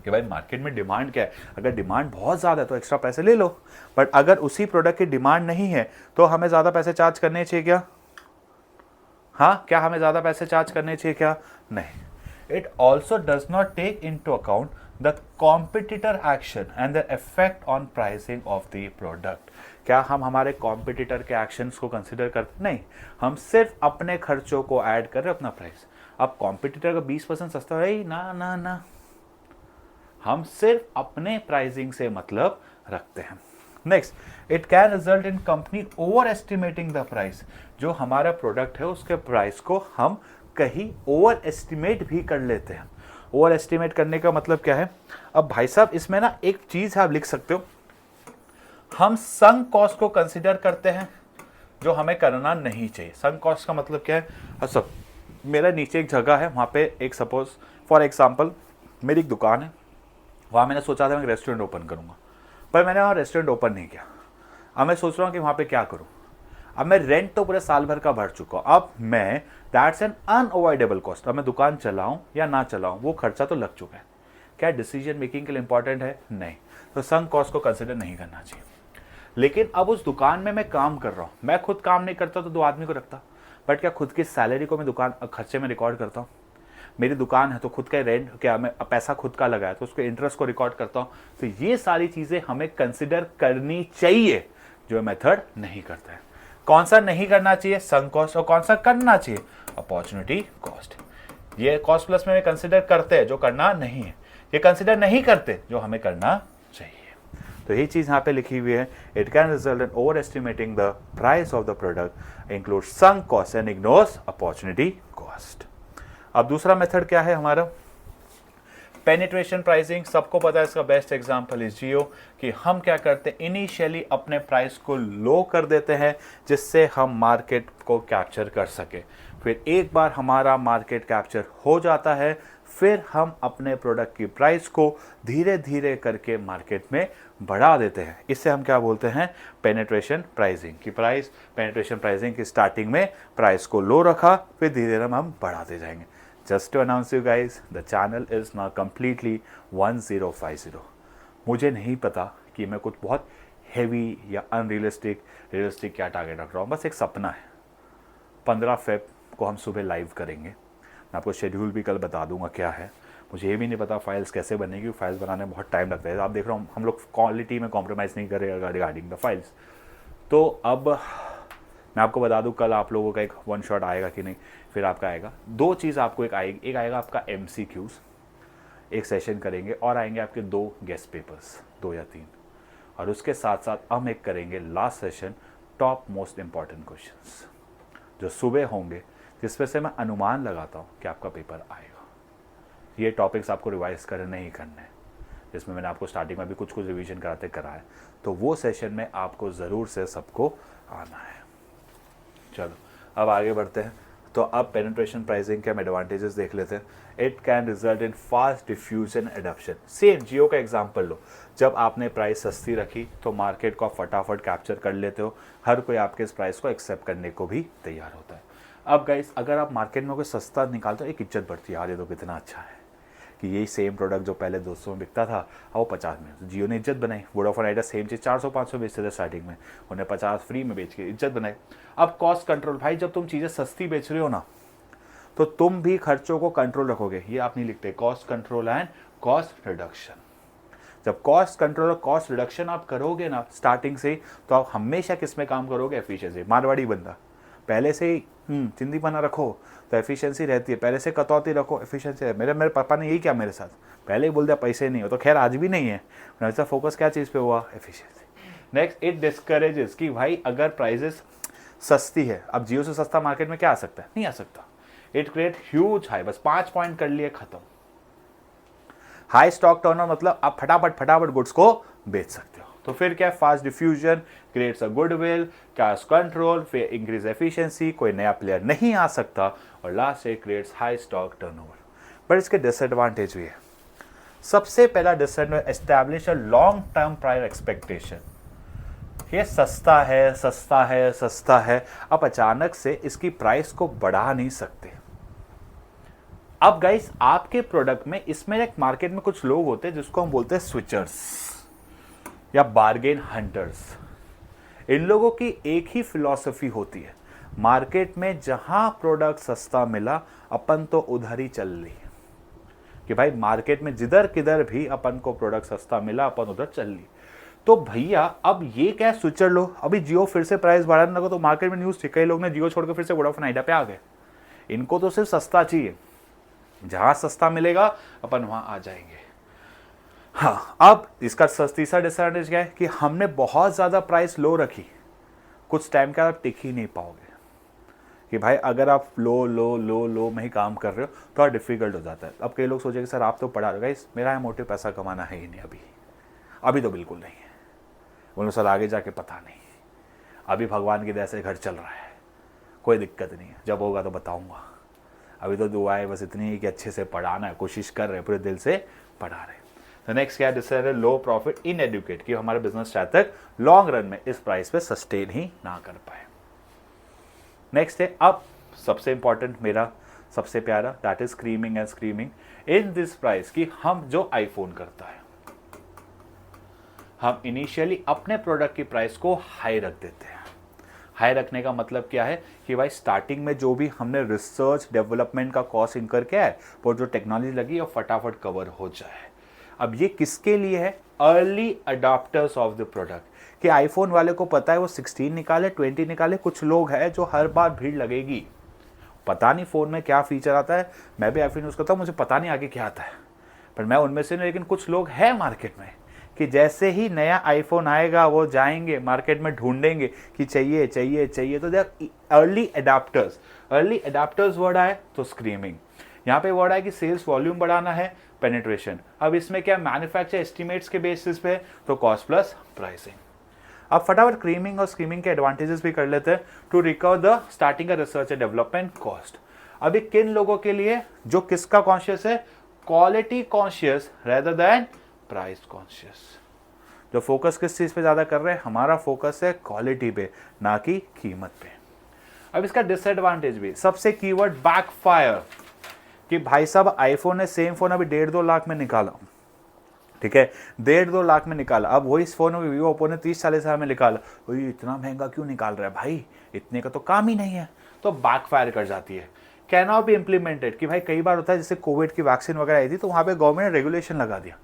कि भाई मार्केट में डिमांड क्या है। अगर डिमांड बहुत ज़्यादा है तो एक्स्ट्रा पैसे ले लो, बट अगर उसी प्रोडक्ट की डिमांड नहीं है तो हमें ज़्यादा पैसे चार्ज करने चाहिए क्या? हाँ, क्या हमें ज़्यादा पैसे चार्ज करने चाहिए क्या? नहीं। It also does not take into account the competitor action and the effect on pricing of the product. क्या हम हमारे कॉम्पिटिटर के एक्शंस को कंसिडर करते? नहीं, हम सिर्फ अपने खर्चों को ऐड कर रहे अपना प्राइस। अब कॉम्पिटिटर का 20% सस्ता है ना ना ना, हम सिर्फ अपने प्राइसिंग से मतलब रखते हैं। Next, it can result in company over estimating the price. जो हमारा प्रोडक्ट है उसके प्राइस को हम कहीं ओवर एस्टिमेट भी कर लेते हैं। ओवर एस्टिमेट करने का मतलब क्या है? अब भाई साहब इसमें ना एक चीज आप लिख सकते हो, हम संक कॉस्ट को कंसिडर करते हैं जो हमें करना नहीं चाहिए। संक कॉस्ट का मतलब क्या है? अच्छा, मेरा नीचे एक जगह है, वहां पे एक सपोज फॉर एग्जांपल मेरी एक दुकान है, वहां मैंने सोचा था मैं रेस्टोरेंट ओपन करूंगा, पर मैंने वहाँ रेस्टोरेंट ओपन नहीं किया। अब मैं सोच रहा हूँ कि वहाँ पे क्या करूँ। अब मैं रेंट तो पूरे साल भर का भर चुका हूँ, अब मैं दैट्स एन अनअवॉइडेबल कॉस्ट। अब मैं दुकान चलाऊँ या ना चलाऊँ वो खर्चा तो लग चुका है। क्या डिसीजन मेकिंग के लिए इंपॉर्टेंट है? नहीं। तो संक कॉस्ट को कंसिडर नहीं करना चाहिए। लेकिन अब उस दुकान में मैं काम कर रहा हूँ, मैं खुद काम नहीं करता तो 2 आदमी को रखता, बट क्या खुद की सैलरी को मैं दुकान खर्चे में रिकॉर्ड करता हूँ? मेरी दुकान है तो खुद का रेंट, क्या मैं पैसा खुद का लगाया तो उसके इंटरेस्ट को रिकॉर्ड करता हूँ। तो ये सारी चीजें हमें कंसिडर करनी चाहिए, जो मेथड नहीं करता है। कौन सा नहीं करना चाहिए? Sunk cost. और कौन सा करना चाहिए? Opportunity cost. ये कॉस्ट प्लस में कंसिडर करते हैं जो करना नहीं है, ये कंसिडर नहीं करते जो हमें करना चाहिए। तो यही चीज यहाँ पे लिखी हुई है, it can result in over estimating the price of the product, include sunk cost and ignores opportunity cost. अब दूसरा मेथड क्या है हमारा? Penetration pricing. सबको पता है इसका बेस्ट एग्जांपल इज जियो, कि हम क्या करते हैं इनिशियली अपने प्राइस को लो कर देते हैं जिससे हम मार्केट को कैप्चर कर सके। फिर एक बार हमारा मार्केट कैप्चर हो जाता है, फिर हम अपने प्रोडक्ट की प्राइस को धीरे धीरे करके मार्केट में बढ़ा देते हैं। इससे हम क्या बोलते हैं? Penetration pricing. की प्राइस पेनिट्रेशन प्राइसिंग की स्टार्टिंग में प्राइस को लो रखा, फिर धीरे धीरे हम बढ़ाते जाएंगे। Just to announce you guys, the channel is not completely 1050। मुझे नहीं पता कि मैं कुछ बहुत हैवी या रियलिस्टिक क्या टारगेट रख रहा हूँ। बस एक सपना है, 15 फेब को हम सुबह लाइव करेंगे। मैं आपको शेड्यूल भी कल बता दूंगा क्या है। मुझे ये भी नहीं पता फाइल्स कैसे बनेगी, फाइल्स बनाने में बहुत टाइम लगता है। आप देख रहा हूँ हम लोग क्वालिटी में कॉम्प्रोमाइज़ नहीं कर रहे रिगार्डिंग द फाइल्स। तो अब मैं आपको बता दूं कल आप लोगों का एक 1 शॉट आएगा कि नहीं, फिर आपका आएगा 2 चीज़ आपको एक आएगी। एक आएगा आपका MCQs, एक सेशन करेंगे, और आएंगे आपके 2 गेस्ट पेपर्स, 2 या 3, और उसके साथ साथ हम एक करेंगे last session top most important questions जो सुबह होंगे, जिसमें से मैं अनुमान लगाता हूँ कि आपका पेपर आएगा। ये टॉपिक्स आपको रिवाइज करने ही करने हैं, जिसमें मैंने आपको स्टार्टिंग में भी कुछ रिवीजन कराया। तो वो सेशन में आपको ज़रूर से सबको आना है। चलो अब आगे बढ़ते हैं। तो अब पेनिट्रेशन प्राइसिंग के हम एडवांटेजेस देख लेते हैं। It can result in fast diffusion adoption. Same Jio का एग्जांपल लो, जब आपने प्राइस सस्ती रखी तो मार्केट को आप फटाफट कैप्चर कर लेते हो, हर कोई आपके इस प्राइस को एक्सेप्ट करने को भी तैयार होता है। अब गाइस अगर आप मार्केट में कोई सस्ता निकालते हो, एक इज्जत बढ़ती है, यार ये तो कितना अच्छा है कि यही सेम प्रोडक्ट जो पहले 200 में बिकता था अब वो 50 में। तो जियो ने इज्जत बनाई, वोडाफोन आइडिया सेम चीज़ 400-500 बेचते थे स्टार्टिंग में, उन्हें 50 फ्री में बेच के इज्जत बनाई। अब कॉस्ट कंट्रोल, भाई जब तुम चीज़ें सस्ती बेच रहे हो ना, तो तुम भी खर्चों को कंट्रोल रखोगे। ये आप नहीं लिखते, cost control and cost reduction. जब कॉस्ट कंट्रोल और कॉस्ट रिडक्शन आप करोगे ना स्टार्टिंग से, तो आप हमेशा किस में काम करोगे? एफिशिएंसी। मारवाड़ी बंदा पहले से ही चिंदी बना रखो तो एफिशिएंसी रहती है, पहले से कटौती रखो एफिशिएंसी है। मेरे पापा ने यही किया मेरे साथ, पहले ही बोल दिया पैसे नहीं हो, तो खैर आज भी नहीं है, हमेशा फोकस क्या चीज़ पे हुआ? एफिशिएंसी। नेक्स्ट, इट डिस्करेजेस कि भाई अगर प्राइजेस सस्ती है, अब जियो से सस्ता मार्केट में क्या आ सकता है? नहीं आ सकता। इट क्रिएट ह्यूज हाई, बस 5 पॉइंट कर लिए खत्म। हाई स्टॉक टर्नओवर मतलब आप फटाफट गुड्स को बेच सकते हो। तो फिर क्या? Fast diffusion creates a goodwill, cash control, फिर इंक्रीज एफिशिएंसी, कोई नया प्लेयर नहीं आ सकता, और लास्ट से creates high stock turnover. But इसके डिसएडवांटेज भी है। सबसे पहला disadvantage, establish a long term prior expectation. ये सस्ता है, अब अचानक से इसकी प्राइस को बढ़ा नहीं सकते। अब गाइस आपके प्रोडक्ट में, इसमें एक मार्केट में कुछ लोग होते हैं जिसको हम बोलते हैं स्विचर्स या बार्गेन हंटर्स। इन लोगों की एक ही फिलॉसफी होती है, मार्केट में जहां प्रोडक्ट सस्ता मिला अपन तो उधर ही चल ली, कि भाई मार्केट में जिधर किधर भी अपन को प्रोडक्ट सस्ता मिला अपन उधर चल ली। तो भैया अब ये क्या स्विचर लो, अभी जियो फिर से प्राइस बढ़ाने लगा तो मार्केट में न्यूज़ थी, कई लोग ने जियो छोड़कर फिर से वोडाफोन आइडिया पे आ गए। इनको तो सिर्फ सस्ता चाहिए, जहां सस्ता मिलेगा अपन वहां आ जाएंगे। हाँ, अब इसका तीसरा डिसएडवांटेज क्या है कि हमने बहुत ज़्यादा प्राइस लो रखी, कुछ टाइम के बाद आप टिक ही नहीं पाओगे। कि भाई अगर आप लो लो लो लो में ही काम कर रहे हो तो और डिफिकल्ट हो जाता है। अब कई लोग सोचेंगे सर आप तो पढ़ा रहे हो, गाइस मेरा है मोटिव पैसा कमाना है ही नहीं, अभी तो बिल्कुल नहीं है। बोलो सर आगे जाके पता नहीं, अभी भगवान की दया से घर चल रहा है, कोई दिक्कत नहीं है, जब होगा तो बताऊंगा। अभी तो दुआ है बस इतनी है कि अच्छे से पढ़ाना है, कोशिश कर रहे हैं, पूरे दिल से पढ़ा रहे हैं। तो नेक्स्ट क्या है, लो प्रॉफिट इन एडुकेट, कि हमारा बिजनेस शायद तक लॉन्ग रन में इस प्राइस पे सस्टेन ही ना कर पाए। नेक्स्ट है अब सबसे इंपॉर्टेंट, मेरा सबसे प्यारा, that is screaming and screaming in this price. कि हम जो आईफोन करता है, हम इनिशियली अपने प्रोडक्ट की प्राइस को हाई रख देते हैं। हाई रखने का मतलब क्या है कि भाई स्टार्टिंग में जो भी हमने रिसर्च डेवलपमेंट का कॉस्ट इनकर किया है, वो जो टेक्नोलॉजी लगी वो फटाफट कवर हो जाए। अब ये किसके लिए है, early adopters of the product. कि आईफोन वाले को पता है वो 16 निकाले 20 निकाले, कुछ लोग हैं जो हर बार भीड़ लगेगी, पता नहीं फ़ोन में क्या फीचर आता है। मैं भी आईफोन यूज़ करता हूँ, मुझे पता नहीं आगे क्या आता है, पर मैं उनमें से नहीं। लेकिन कुछ लोग हैं मार्केट में कि जैसे ही नया आईफोन आएगा वो जाएंगे मार्केट में ढूंढेंगे कि चाहिए चाहिए चाहिए। तो there early adopters. Early adopters word आए तो स्क्रीमिंग, यहाँ पे वर्ड आए कि सेल्स वॉल्यूम बढ़ाना है, पेनिट्रेशन। अब इसमें क्या मैन्युफैक्चर एस्टिमेट्स के बेसिस पे, तो कॉस्ट प्लस प्राइसिंग। अब फटाफट क्रीमिंग और स्कीमिंग के एडवांटेजेस भी कर लेते हैं। To recover the starting research and development cost. अभी किन लोगों के लिए, जो किसका कॉन्शियस है, quality conscious rather than price conscious. जो फोकस किस चीज पे ज्यादा कर रहे हैं, हमारा फोकस है क्वालिटी पे, ना कि कीमत पे। अब इसका डिसएडवांटेज भी, सबसे कीवर्ड बैकफायर। कि भाई साहब आईफोन ने सेम फोन अभी 1.5-2 लाख में निकाला, ठीक है, 1.5-2 लाख में निकाला। अब वही फोन वीवो ओप्पो ने 30-40 हज़ार में निकाला, वही इतना महंगा क्यों निकाल रहा है भाई, इतने का तो काम ही नहीं है। तो बैकफायर कर जाती है। Can not be implemented. कि भाई कई बार होता है, जैसे कोविड की वैक्सीन वगैरह आई थी तो वहाँ पे गवर्नमेंट ने रेगुलेशन लगा दिया,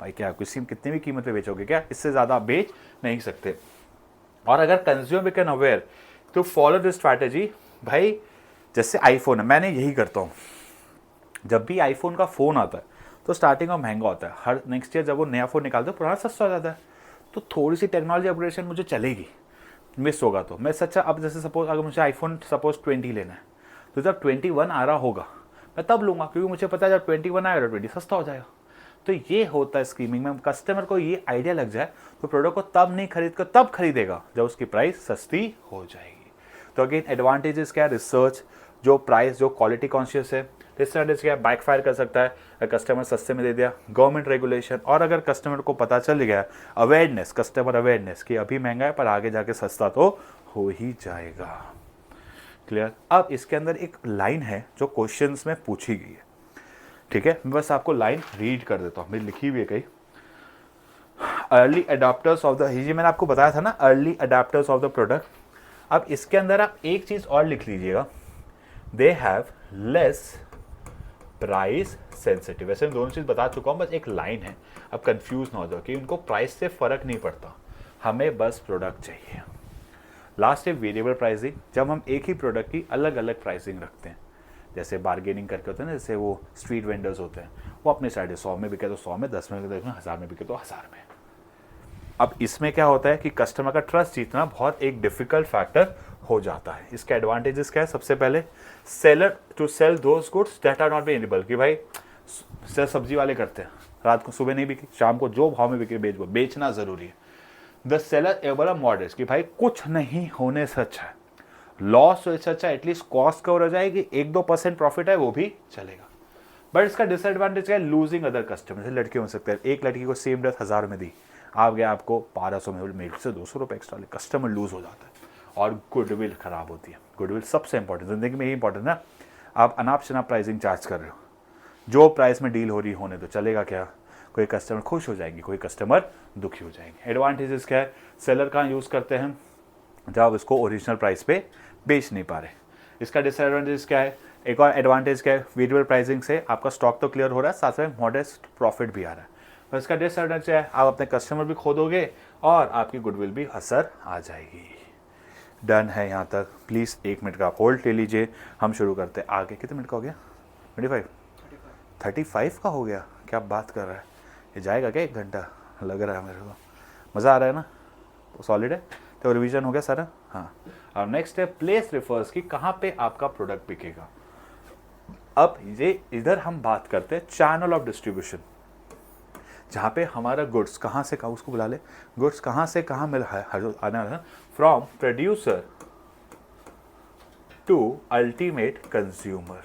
भाई क्या किसी कितनी भी कीमत पे बेचोगे, क्या इससे ज़्यादा आप बेच नहीं सकते। और अगर consumer become aware to follow this strategy, भाई जैसे आईफोन है, मैंने यही करता हूँ, जब भी आईफोन का फ़ोन आता है तो स्टार्टिंग में महंगा होता है, हर नेक्स्ट ईयर जब वो नया फ़ोन निकालते हैं पुराना सस्ता हो जाता है। तो थोड़ी सी टेक्नोलॉजी अपग्रेडेशन मुझे चलेगी, मिस होगा तो मैं सच्चा। अब जैसे सपोज अगर मुझे आईफोन सपोज 20 लेना है, तो जब 21 आ रहा होगा मैं तब लूँगा, क्योंकि मुझे पता है जब 21 आएगा 20 सस्ता हो जाएगा। तो ये होता है स्कीमिंग में, कस्टमर को ये आइडिया लग जाए तो प्रोडक्ट को तब नहीं खरीद कर तब खरीदेगा जब उसकी प्राइस सस्ती हो जाएगी। तो अगेन एडवांटेजेस क्या है, रिसर्च, जो प्राइस, जो क्वालिटी कॉन्शियस है। डिसएडवांटेज क्या है, बैकफायर कर सकता है, कस्टमर सस्ते में दे दिया, गवर्नमेंट रेगुलेशन। और अगर कस्टमर को पता चल गया, अवेयरनेस, कस्टमर अवेयरनेस कि अभी महंगा है पर आगे जाके सस्ता तो हो ही जाएगा। क्लियर। अब इसके अंदर एक लाइन है जो क्वेश्चंस में पूछी गई है, ठीक है, मैं बस आपको लाइन रीड कर देता हूँ, मेरी लिखी हुई है कहीं। अर्ली अडॉप्टर्स ऑफ द, ये मैंने आपको बताया था ना, early adopters of the product. अब इसके अंदर आप एक चीज और लिख लीजिएगा, they have less price sensitive. वैसे मैं दोनों चीज बता चुका हूँ, बस एक लाइन है, अब कंफ्यूज ना हो जाओ कि उनको प्राइस से फर्क नहीं पड़ता, हमें बस प्रोडक्ट चाहिए। लास्ट है वेरिएबल प्राइसिंग, जब हम एक ही प्रोडक्ट की अलग अलग प्राइसिंग रखते हैं, जैसे बार्गेनिंग करके होते हैं ना, जैसे वो स्ट्रीट वेंडर्स होते हैं, वो अपने साइड 100 में बिके तो 100 में, 10 में बिके तो 1000 में बिके तो 1000 में। अब इसमें क्या होता है कि कस्टमर का ट्रस्ट जीतना बहुत एक डिफिकल्ट फैक्टर हो जाता है। इसके एडवांटेजेस क्या है, सबसे पहले seller to sell those goods that are not be enable. कि भाई सब्जी वाले करते हैं, रात को सुबह नहीं बिकी, शाम को जो भाव में बिके बेचना जरूरी है। द सेलर एवर मॉडरेट, कि भाई कुछ नहीं होने से अच्छा है, लॉस हो इससे अच्छा एटलीस्ट कॉस्ट कवर हो जाएगी, 1-2% प्रॉफिट है वो भी चलेगा। बट इसका डिसएडवांटेज क्या है, लूजिंग अदर कस्टमर। जैसे लड़के हो सकते हैं, एक लड़की को सेम ड्रेस 1000 में दी, आप गया आपको 1200 में, मेल से 200 रुपये एक्स्ट्रा ले, कस्टमर लूज हो जाता है और गुडविल खराब होती है। गुडविल सबसे इंपॉर्टेंट, जिंदगी में यही इंपॉर्टेंट ना। आप अनाप शनाप प्राइसिंग चार्ज कर रहे हो, जो प्राइस में डील हो रही होने तो चलेगा क्या, कोई कस्टमर खुश हो जाएंगे, कोई कस्टमर दुखी हो जाएंगे। एडवांटेजेस क्या है, सेलर कहाँ यूज़ करते हैं, जब आप इसको ओरिजिनल प्राइस पे बेच नहीं पा रहे। इसका डिसएडवांटेज क्या है, एक और एडवांटेज क्या है, वेरिएबल प्राइसिंग से आपका स्टॉक तो क्लियर हो रहा है, साथ में मॉडेस्ट प्रॉफिट भी आ रहा है। और इसका डिसएडवांटेज क्या है, आप अपने कस्टमर भी खो दोगे और आपकी गुडविल भी असर आ जाएगी। डन है यहाँ तक, प्लीज़ 1 मिनट का होल्ड ले लीजिए, हम शुरू करते हैं आगे। कितने मिनट का हो गया, 35 का हो गया, क्या बात कर रहा है ये जाएगा क्या 1 घंटा? लग रहा है मेरे को। मज़ा आ रहा है ना? तो सॉलिड है। तो रिवीजन हो गया सारा। हाँ, और नेक्स्ट है प्लेस रिफर्स की कहाँ पे आपका प्रोडक्ट बिकेगा। अब ये इधर हम बात करते हैं चैनल ऑफ डिस्ट्रीब्यूशन, जहाँ पे हमारा गुड्स कहाँ से कहाँ, उसको बुला ले, गुड्स कहाँ से कहाँ मिल आना है, from producer to ultimate consumer.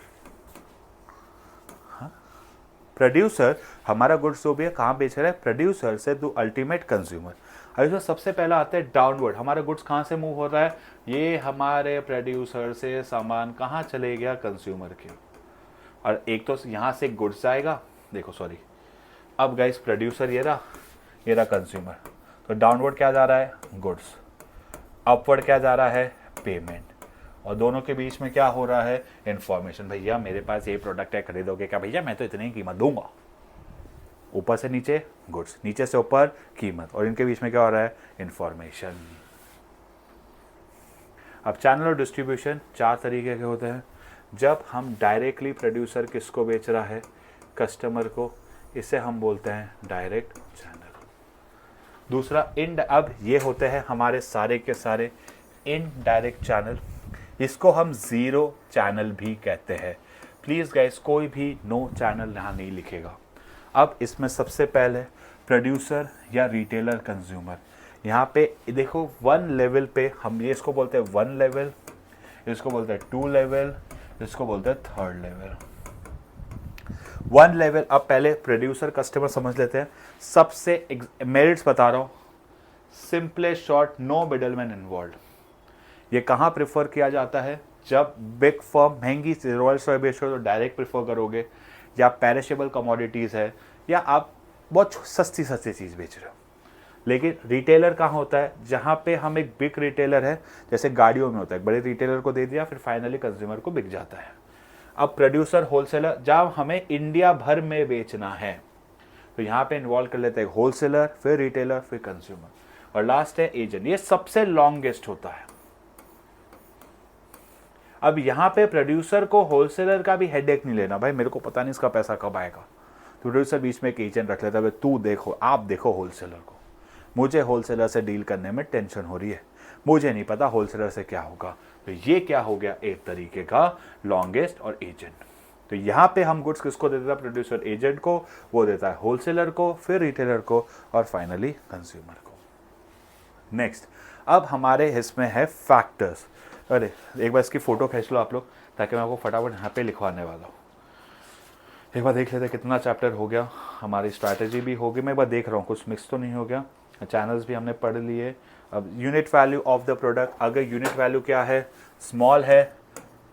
Producer हमारा गुड्स जो भी है कहाँ बेच रहा है, प्रोड्यूसर से टू अल्टीमेट कंज्यूमर। अब इसमें सबसे पहला आता है डाउनवर्ड, हमारा गुड्स कहाँ से मूव हो रहा है, ये हमारे प्रोड्यूसर से सामान कहाँ चले गया, कंज्यूमर के। और एक तो यहाँ से गुड्स जाएगा, देखो सॉरी, अब गाइस प्रोड्यूसर ये रहा कंज्यूमर, तो डाउनवर्ड क्या जा रहा है, गुड्स, अपवर्ड क्या जा रहा है, पेमेंट, और दोनों के बीच में क्या हो रहा है, इंफॉर्मेशन। भैया मेरे पास ये प्रोडक्ट है, खरीदोगे क्या? भैया मैं तो इतनी ही कीमत दूंगा। ऊपर से नीचे गुड्स, नीचे से ऊपर कीमत, और इनके बीच में क्या हो रहा है, इंफॉर्मेशन। अब चैनल और डिस्ट्रीब्यूशन 4 तरीके के होते हैं। जब हम डायरेक्टली प्रोड्यूसर किसको बेच रहा है, कस्टमर को, इसे हम बोलते हैं डायरेक्ट चैनल। दूसरा अब ये होते हैं हमारे सारे के सारे इनडायरेक्ट चैनल, इसको हम जीरो चैनल भी कहते हैं। प्लीज़ गाइस कोई भी नो चैनल यहाँ नहीं लिखेगा। अब इसमें सबसे पहले प्रोड्यूसर या रिटेलर कंज्यूमर, यहाँ पे देखो 1 लेवल पे हम ये इसको बोलते हैं 1 लेवल, इसको बोलते हैं 2 लेवल, इसको बोलते हैं 3rd लेवल। 1 लेवल, अब पहले प्रोड्यूसर कस्टमर समझ लेते हैं। सबसे मेरिट्स बता रहा हूँ, simplest short, no middleman involve. ये कहाँ प्रेफर किया जाता है, जब बिग फर्म महंगी रॉयल्स रॉय बेच रहे हो तो डायरेक्ट प्रेफर करोगे, या पेरिशेबल कमोडिटीज़ है, या आप बहुत सस्ती चीज़ बेच रहे हो। लेकिन रिटेलर कहाँ होता है, जहाँ पे हम एक बिग रिटेलर है, जैसे गाड़ियों में होता है, बड़े रिटेलर को दे दिया, फिर फाइनली कंज्यूमर को बिक जाता है। अब प्रोड्यूसर होलसेलर, जब हमें इंडिया भर में बेचना है तो यहाँ पे इन्वॉल्व कर लेते हैं होलसेलर, फिर रिटेलर, फिर कंज्यूमर, और लास्ट है एजेंट। ये सबसे लॉन्गेस्ट होता है। अब यहाँ पे प्रोड्यूसर को होलसेलर का भी हेडेक नहीं लेना, भाई मेरे को पता नहीं इसका पैसा कब आएगा, तो प्रोड्यूसर बीच में एक एजेंट रख लेता है, तू देखो, आप देखो होलसेलर को, मुझे होलसेलर से डील करने में टेंशन हो रही है, मुझे नहीं पता होलसेलर से क्या होगा। तो ये क्या हो गया, एक तरीके का लॉन्गेस्ट और एजेंट। तो यहाँ पे हम गुड्स किसको देता है, प्रोड्यूसर एजेंट को, वो देता है होलसेलर को, फिर रिटेलर को, और फाइनली कंज्यूमर को। नेक्स्ट, अब हमारे इसमें है फैक्टर्स। अरे एक बार इसकी फ़ोटो खींच लो आप लोग, ताकि मैं आपको फटाफट यहाँ पे लिखवाने वाला हूँ। एक बार देख लेते हैं कितना चैप्टर हो गया, हमारी स्ट्रैटेजी भी होगी। मैं एक बार देख रहा हूँ कुछ मिक्स तो नहीं हो गया, चैनल्स भी हमने पढ़ लिए। अब unit value of the product, अगर यूनिट वैल्यू क्या है, स्मॉल है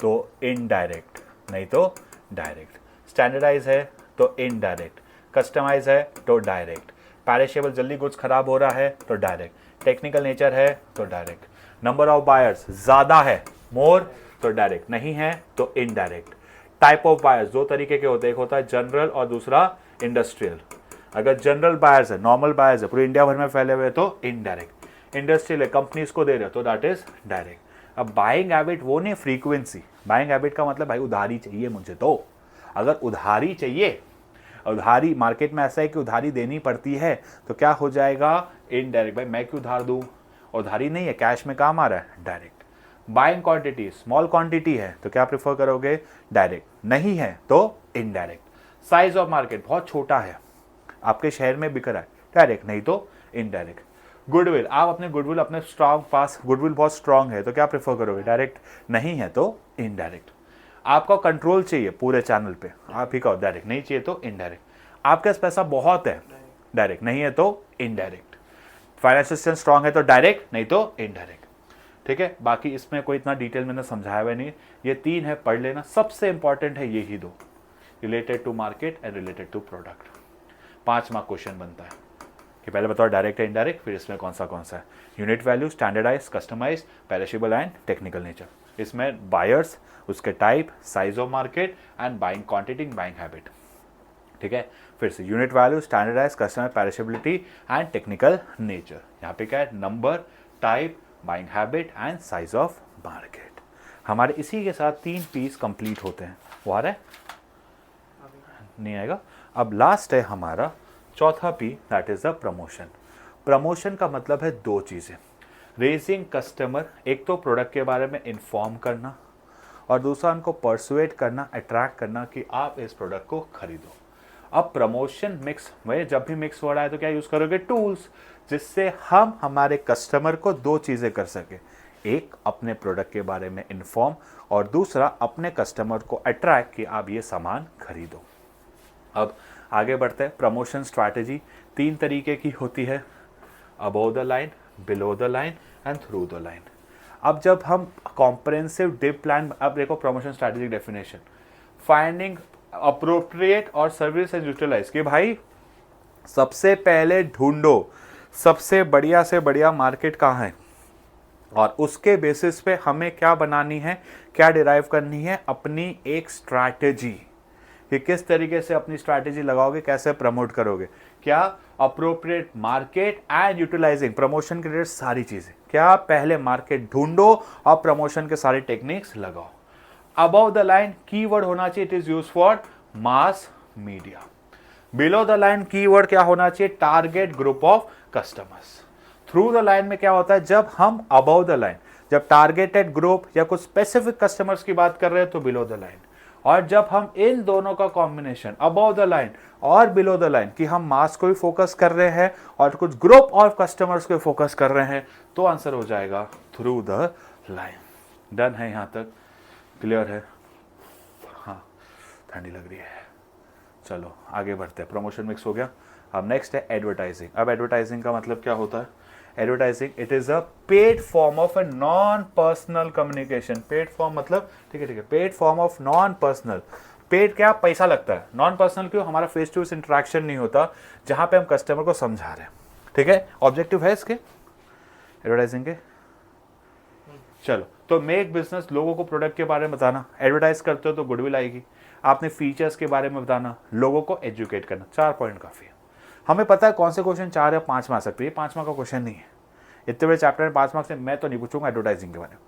तो इनडायरेक्ट, नहीं तो डायरेक्ट। स्टैंडर्डाइज है तो इनडायरेक्ट, कस्टमाइज है तो डायरेक्ट, पैरिशेबल जल्दी गुड्स खराब हो रहा है तो डायरेक्ट, टेक्निकल नेचर है तो डायरेक्ट, नंबर ऑफ बायर्स ज़्यादा है, मोर, तो डायरेक्ट, नहीं है तो इनडायरेक्ट। टाइप ऑफ बायर्स 2 तरीके के होते हैं, एक होता है जनरल और दूसरा इंडस्ट्रियल। अगर जनरल बायर्स है, नॉर्मल बायर्स है, पूरे इंडिया भर में फैले हुए तो इनडायरेक्ट। इंडस्ट्रियल है, कंपनीज को दे रहे हो तो दैट इज डायरेक्ट। अब बाइंग हैबिट वो नहीं, फ्रीक्वेंसी। बाइंग हैबिट का मतलब भाई उधारी चाहिए मुझे, तो अगर उधारी चाहिए, उधारी मार्केट में ऐसा है कि उधारी देनी पड़ती है, तो क्या हो जाएगा, इनडायरेक्ट। भाई मैं क्यों उधार दूं, उधारी नहीं है, कैश में काम आ रहा है, direct. Buying quantity, small quantity है तो क्या प्रेफर करोगे, डायरेक्ट, नहीं है तो इनडायरेक्ट। साइज ऑफ मार्केट बहुत छोटा है, आपके शहर में बिक रहा है, डायरेक्ट, नहीं तो इनडायरेक्ट। गुडविल, आप अपने गुडविल, अपने स्ट्रॉन्ग पास गुडविल बहुत स्ट्रॉन्ग है तो क्या प्रेफर करोगे, डायरेक्ट, नहीं है तो इनडायरेक्ट। आपको कंट्रोल चाहिए पूरे चैनल पे, आप ही कहो डायरेक्ट, नहीं चाहिए तो इनडायरेक्ट। आपके पास पैसा बहुत है, डायरेक्ट, नहीं है तो इनडायरेक्ट। फाइनेंशियल सिस्टम स्ट्रॉन्ग है तो डायरेक्ट, नहीं तो इनडायरेक्ट। ठीक है, बाकी इसमें कोई इतना डिटेल मैंने समझाया हुआ नहीं, ये 3 है, पढ़ लेना। सबसे इंपॉर्टेंट है यही 2, related to market and related to product. 5 mark question बनता है कि पहले बताओ डायरेक्ट है इनडायरेक्ट, फिर इसमें कौन सा है, unit value, standardise, customise, perishable and technical nature. इसमें बायर्स, उसके type, size of market and buying quantity, buying habit. ठीक है, फिर से unit value, standardise, customer, perishability and technical nature. यहाँ पे क्या है, number, type, buying habit and size of market. हमारे इसी के साथ 3 पीस कंप्लीट होते हैं। वो आ रहा है, नहीं आएगा। अब लास्ट है हमारा चौथा P that is the promotion. Promotion का मतलब है दो चीज़ें, रेजिंग कस्टमर, एक तो प्रोडक्ट के बारे में इन्फॉर्म करना और दूसरा उनको परसुएट करना, अट्रैक्ट करना कि आप इस प्रोडक्ट को खरीदो। अब प्रमोशन मिक्स में जब भी मिक्स हो रहा है तो क्या यूज़ करोगे, टूल्स, जिससे हम हमारे कस्टमर को दो चीज़ें कर सके, एक अपने प्रोडक्ट के बारे में इन्फॉर्म और दूसरा अपने कस्टमर को अट्रैक्ट कि आप ये सामान खरीदो। अब आगे बढ़ते हैं। प्रमोशन स्ट्रैटेजी 3 तरीके की होती है, above the line, below the line and through the line. अब जब हम कॉम्प्रिहेंसिव डिप प्लान, अब देखो promotion strategy definition, finding appropriate और सर्विस एंड यूटिलाइज, कि भाई सबसे पहले ढूंढो सबसे बढ़िया से बढ़िया मार्केट कहाँ है और उसके बेसिस पे हमें क्या बनानी है, क्या डिराइव करनी है अपनी एक स्ट्रैटेजी, कि किस तरीके से अपनी स्ट्रैटेजी लगाओगे, कैसे प्रमोट करोगे, क्या appropriate market and utilising, promotion के रिलेटेड सारी चीजें, क्या पहले मार्केट ढूंढो और प्रमोशन के सारे टेक्निक्स लगाओ। अबव द लाइन कीवर्ड होना चाहिए, it is use for mass media. Below the line keyword क्या होना चाहिए, target group of customers. Through the line में क्या होता है, जब हम अबव द लाइन, जब टारगेटेड ग्रुप या कुछ स्पेसिफिक कस्टमर्स की बात कर रहे हैं तो बिलो द लाइन, और जब हम इन दोनों का कॉम्बिनेशन अबव द लाइन और बिलो द लाइन कि हम मास को भी फोकस कर रहे हैं और कुछ ग्रुप ऑफ कस्टमर्स को फोकस कर रहे हैं, तो आंसर हो जाएगा थ्रू द लाइन। डन है, यहां तक क्लियर है? हाँ, ठंडी लग रही है। चलो आगे बढ़ते हैं। प्रमोशन मिक्स हो गया। अब नेक्स्ट है एडवर्टाइजिंग। अब एडवर्टाइजिंग का मतलब क्या होता है, advertising it is a paid form of a non personal communication. Paid form मतलब ठीक है, paid form of non personal. Paid क्या, पैसा लगता है, नॉन पर्सनल क्यों, हमारा फेस टू फेस इंटरेक्शन नहीं होता, जहां पे हम कस्टमर को समझा रहे हैं। ठीक है, ऑब्जेक्टिव है इसके एडवर्टाइजिंग के। चलो, तो मेक बिजनेस, लोगों को प्रोडक्ट के बारे में बताना, एडवर्टाइज करते हो तो गुडविल आएगी, आपने फीचर्स के बारे में बताना, लोगों को एजुकेट करना। 4 पॉइंट काफी है। हमें पता है कौन से क्वेश्चन 4 या 5 में आ सकते हैं, 5 मार्क का क्वेश्चन नहीं है। इतने बड़े चैप्टर में 5 मार्क से मैं तो नहीं पूछूंगा एडवर्टाइजिंग के बारे में,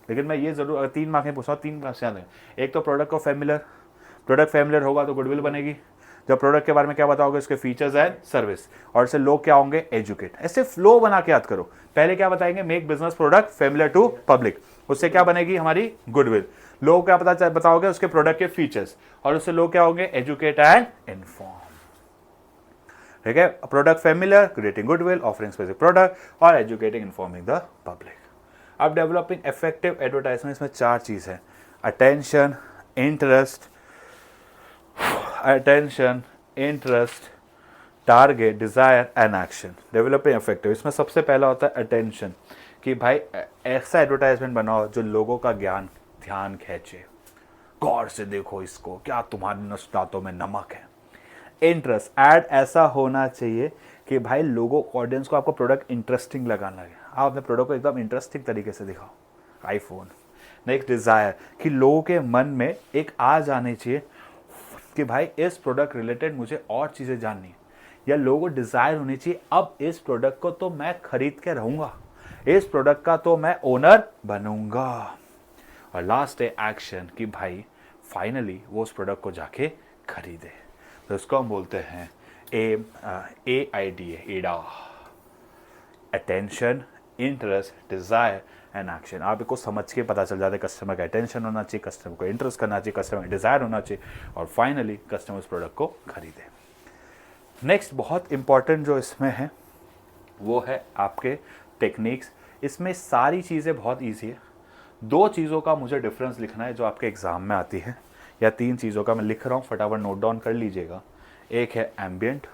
लेकिन मैं ये जरूर, अगर 3 मार्क में पूछा 3 मार्क्स याद है। एक तो प्रोडक्ट को फैमिलियर, प्रोडक्ट फैमिलियर होगा तो गुडविल बनेगी। जब प्रोडक्ट के बारे में क्या बताओगे, उसके फीचर्स एंड सर्विस, और इससे लोग क्या होंगे, एजुकेट। ऐसे फ्लो बना के याद करो। पहले क्या बताएंगे, make business product familiar to public, उससे क्या बनेगी हमारी गुडविल। लोग क्या बताओगे, उसके प्रोडक्ट के फीचर्स, और उससे लोग क्या होंगे, एजुकेट एंड इन्फॉर्म। ठीक है, product familiar, creating goodwill, offering specific product, और एजुकेटिंग इन्फॉर्मिंग द पब्लिक। अब डेवलपिंग इफेक्टिव एडवर्टाइजमेंट, इसमें 4 चीज है, attention, interest, target, desire and action. Developing effective, इसमें सबसे पहला होता है अटेंशन, कि भाई ऐसा एडवर्टाइजमेंट बनाओ जो लोगों का ध्यान खींचे, गौर से देखो इसको, क्या तुम्हारी नस्तातों में नमक है। इंटरेस्ट, ऐड ऐसा होना चाहिए कि भाई लोगों, ऑडियंस को आपको प्रोडक्ट इंटरेस्टिंग लगाना लगे, आप अपने प्रोडक्ट को एकदम इंटरेस्टिंग तरीके से दिखाओ, आईफोन। नेक्स्ट डिजायर, कि लोगों के मन में एक आ जानी चाहिए कि भाई इस प्रोडक्ट रिलेटेड मुझे और चीज़ें जाननी है, या लोगों को डिज़ायर होनी चाहिए अब इस प्रोडक्ट को तो मैं खरीद के रहूँगा, इस प्रोडक्ट का तो मैं ओनर बनूंगा। और लास्ट है एक्शन, कि भाई फाइनली वो उस प्रोडक्ट को जाके खरीदे। तो इसको हम बोलते हैं AIDA, attention, interest, desire and action. आप इसको समझ के पता चल जाता है, कस्टमर का अटेंशन होना चाहिए, कस्टमर को इंटरेस्ट करना चाहिए, कस्टमर का डिज़ायर होना चाहिए, और फाइनली कस्टमर उस प्रोडक्ट को खरीदे। नेक्स्ट बहुत इंपॉर्टेंट जो इसमें है वो है आपके टेक्निक्स। इसमें सारी चीज़ें बहुत ईजी है। 2 चीज़ों का मुझे डिफरेंस लिखना है जो आपके एग्जाम में आती है, या 3 चीज़ों का मैं लिख रहा हूँ, फटाफट नोट डाउन कर लीजिएगा। एक है एम्बियंट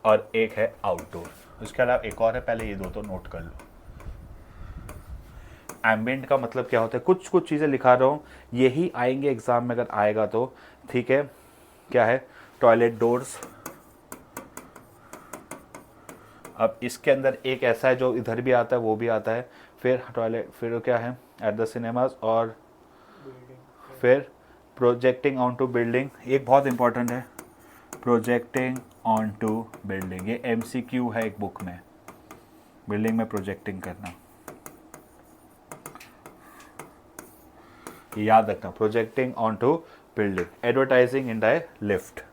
और एक है आउटडोर। उसके अलावा एक और है, पहले ये 2 तो नोट कर लो। एम्बियंट का मतलब क्या होता है, कुछ चीज़ें लिखा रहा हूँ, यही आएंगे एग्जाम में अगर आएगा तो। ठीक है, क्या है, टॉयलेट डोर्स। अब इसके अंदर एक ऐसा है जो इधर भी आता है, वो भी आता है। फिर टॉयलेट, फिर क्या है, एट द सिनेमाज, और फिर प्रोजेक्टिंग ऑन टू बिल्डिंग। एक बहुत इंपॉर्टेंट है, प्रोजेक्टिंग ऑन टू बिल्डिंग। ये MCQ है एक बुक में, बिल्डिंग में प्रोजेक्टिंग करना, याद रखना, projecting on to building. Advertising in the lift,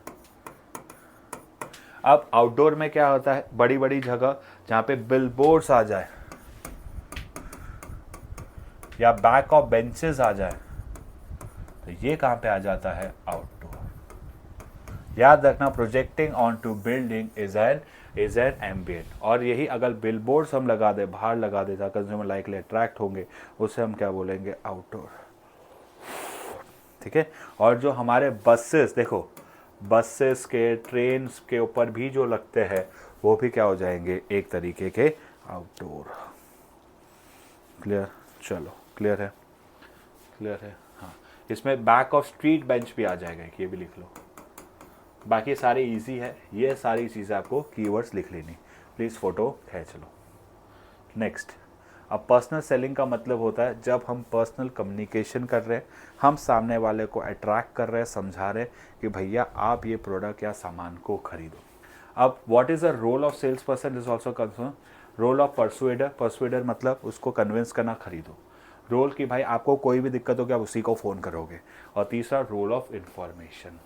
अब आउटडोर में क्या होता है, बड़ी बड़ी जगह जहाँ पे बिलबोर्ड्स आ जाए या बैक ऑफ बेंचेस आ जाए, तो ये कहाँ पे आ जाता है, आउटडोर। याद रखना, projecting on to building is an ambient. और यही अगर बिलबोर्ड्स हम लगा दे, बाहर लगा दे, कंज्यूमर लाइकली अट्रैक्ट होंगे, उससे हम क्या बोलेंगे, आउटडोर। ठीक है। और जो हमारे बसेस, देखो बसेस के, ट्रेन के ऊपर भी जो लगते हैं वो भी क्या हो जाएंगे, एक तरीके के आउटडोर। क्लियर, चलो क्लियर है, क्लियर है। हाँ, इसमें बैक ऑफ स्ट्रीट बेंच भी आ जाएगा, ये भी लिख लो। बाकी सारे इजी है, ये सारी चीज़ें आपको कीवर्ड्स लिख लेनी। प्लीज़ फ़ोटो खींच लो। नेक्स्ट, अब पर्सनल सेलिंग का मतलब होता है जब हम पर्सनल कम्युनिकेशन कर रहे हैं, हम सामने वाले को अट्रैक्ट कर रहे हैं, समझा रहे हैं कि भैया आप ये प्रोडक्ट या सामान को खरीदो। अब what is the role of sales person is also concern. Role of persuader, persuader मतलब उसको कन्विंस करना, खरीदो। रोल कि भाई आपको कोई भी दिक्कत होगी आप उसी को फ़ोन करोगे। और तीसरा रोल ऑफ इंफॉर्मेशन।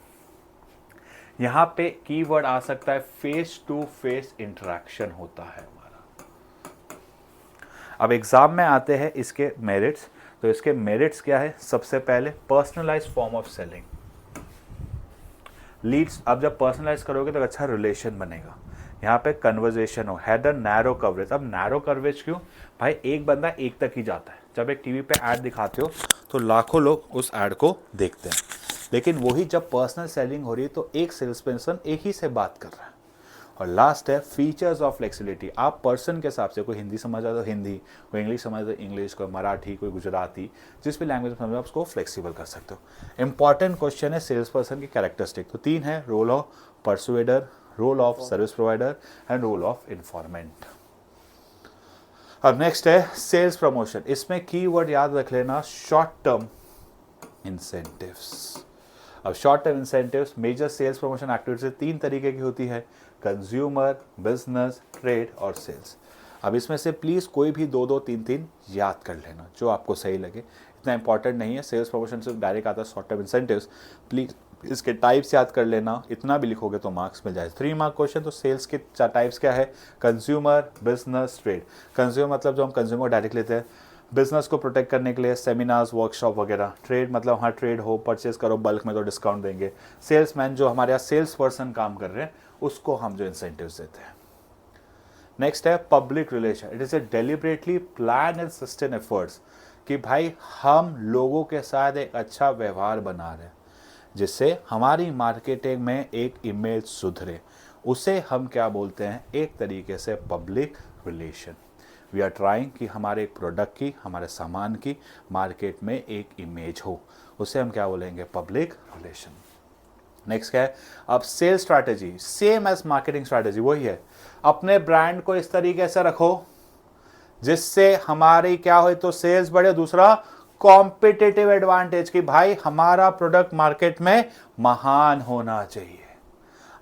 यहाँ पे कीवर्ड आ सकता है फेस टू फेस इंटरेक्शन होता है हमारा। अब एग्जाम में आते हैं इसके मेरिट्स। तो इसके मेरिट्स क्या है, सबसे पहले personalise form of selling leads. अब जब पर्सनलाइज करोगे तो अच्छा रिलेशन बनेगा। यहाँ पे कन्वर्जेशन हो, हैड अ नैरो कवरेज। अब नैरो कवरेज क्यों भाई, एक बंदा एक तक ही जाता है। जब एक टीवी पे ऐड दिखाते हो तो लाखों लोग उस ऐड को देखते हैं, लेकिन वही जब पर्सनल सेलिंग हो रही है तो एक सेल्स पर्सन एक ही से बात कर रहा है। और लास्ट है फीचर्स ऑफ फ्लेक्सिबिलिटी। आप पर्सन के हिसाब से, कोई हिंदी समझ आता तो हिंदी, कोई इंग्लिश समझ तो इंग्लिश, कोई मराठी, कोई गुजराती, जिस भी लैंग्वेज में समझो आप उसको फ्लेक्सिबल कर सकते हो। इंपॉर्टेंट क्वेश्चन है सेल्स पर्सन की कैरेक्टरिस्टिक। तो 3 है, role of persuader, role of service provider and role of informant. अब नेक्स्ट है सेल्स प्रमोशन। इसमें कीवर्ड याद रख लेना, शॉर्ट टर्म इंसेंटिव्स। अब short term incentives major sales promotion activities 3 तरीके की होती है, कंज्यूमर, बिजनेस, ट्रेड और सेल्स। अब इसमें से प्लीज़ कोई भी 2-2, 3-3 याद कर लेना जो आपको सही लगे, इतना इंपॉर्टेंट नहीं है। सेल्स प्रमोशन से डायरेक्ट आता है शॉर्ट टर्म इंसेंटिव्स, प्लीज़ इसके टाइप्स याद कर लेना, इतना भी लिखोगे तो मार्क्स मिल जाए। 3 मार्क क्वेश्चन। तो सेल्स के 4 टाइप्स क्या है, कंज्यूमर, बिजनेस, ट्रेड। कंज्यूमर मतलब जो हम कंज्यूमर डायरेक्ट लेते हैं, बिजनेस को प्रोटेक्ट करने के लिए सेमिनार्स, वर्कशॉप वगैरह। ट्रेड मतलब हाँ ट्रेड हो, परचेज करो बल्क में तो डिस्काउंट देंगे। सेल्समैन जो हमारे यहाँ सेल्स पर्सन काम कर रहे हैं उसको हम जो इंसेंटिव्स देते हैं। नेक्स्ट है public relation. It is a deliberately plan and sustain efforts कि भाई हम लोगों के साथ एक अच्छा व्यवहार बना रहे हैं जिससे हमारी मार्केटिंग में एक इमेज सुधरे, उसे हम क्या बोलते हैं, एक तरीके से public relation. We are trying कि हमारे एक प्रोडक्ट की, हमारे सामान की मार्केट में एक इमेज हो, उसे हम क्या बोलेंगे, पब्लिक रिलेशन। नेक्स्ट क्या है, अब sales strategy same as marketing strategy, वही है, अपने ब्रांड को इस तरीके से रखो जिससे हमारी क्या हो, तो सेल्स बढ़े, दूसरा कॉम्पिटिटिव एडवांटेज कि भाई हमारा प्रोडक्ट मार्केट में महान होना चाहिए।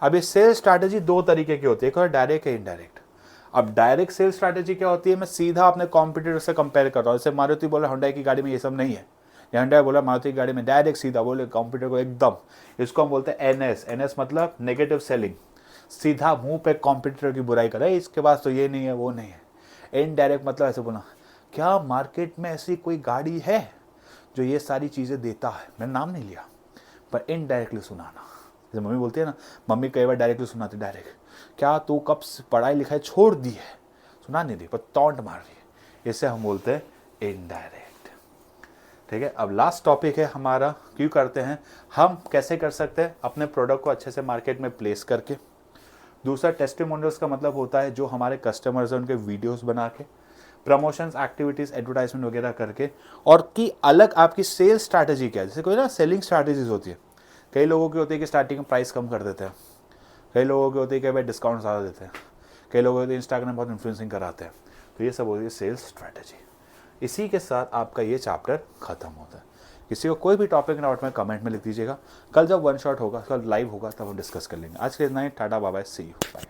अब इस सेल्स स्ट्रैटेजी 2 तरीके की होती है, एक और डायरेक्ट है इनडायरेक्ट। अब डायरेक्ट सेल्स स्ट्रैटेजी क्या होती है, मैं सीधा अपने कॉम्पिटिटर से कंपेयर कर रहा हूँ। जैसे मारुति बोला हुंडई की गाड़ी में ये सब नहीं है, या हुंडई बोला मारुति की गाड़ी में, डायरेक्ट सीधा बोले कॉम्पिटिटर को एकदम। इसको हम बोलते हैं एनएस। एनएस मतलब नेगेटिव सेलिंग, सीधा मुंह पे कॉम्पिटिटर की बुराई कर रहा है, इसके पास तो ये नहीं है वो नहीं है। इनडायरेक्ट मतलब ऐसे बोला, क्या मार्केट में ऐसी कोई गाड़ी है जो ये सारी चीज़ें देता है, मैंने नाम नहीं लिया, पर इनडायरेक्टली सुनाना। जैसे मम्मी बोलती है ना, मम्मी कई बार डायरेक्टली सुनाती, डायरेक्ट, क्या तू कब पढ़ाई लिखाई छोड़ दी है, सुना नहीं दी पर टॉन्ट मार रही है, इसे हम बोलते हैं इनडायरेक्ट। ठीक है। अब लास्ट टॉपिक है हमारा, क्यों करते हैं हम, कैसे कर सकते हैं, अपने प्रोडक्ट को अच्छे से मार्केट में प्लेस करके। दूसरा टेस्टिमोनियल्स का मतलब होता है जो हमारे कस्टमर्स हैं उनके वीडियोस बना के, प्रमोशंस, एक्टिविटीज़, एडवर्टाइजमेंट वगैरह करके। और की अलग आपकी सेल्स स्ट्रैटेजी क्या है, जैसे कोई ना सेलिंग स्ट्रैटेजीज होती है, कई लोगों की होती है कि स्टार्टिंग में प्राइस कम कर देते हैं, कई लोगों की होती है कि भाई डिस्काउंट ज़्यादा देते हैं, कई लोगों होती है इंस्टाग्राम बहुत इन्फ्लुएंसिंग कराते हैं। तो ये सब होती है सेल्स स्ट्रैटेजी। इसी के साथ आपका ये चैप्टर खत्म होता है। किसी को कोई भी टॉपिक डाउट में कमेंट में लिख दीजिएगा। कल जब वन शॉट होगा, कल लाइव होगा, तब हम डिस्कस कर लेंगे। आज के इतना ही, tata bye bye, see you, bye.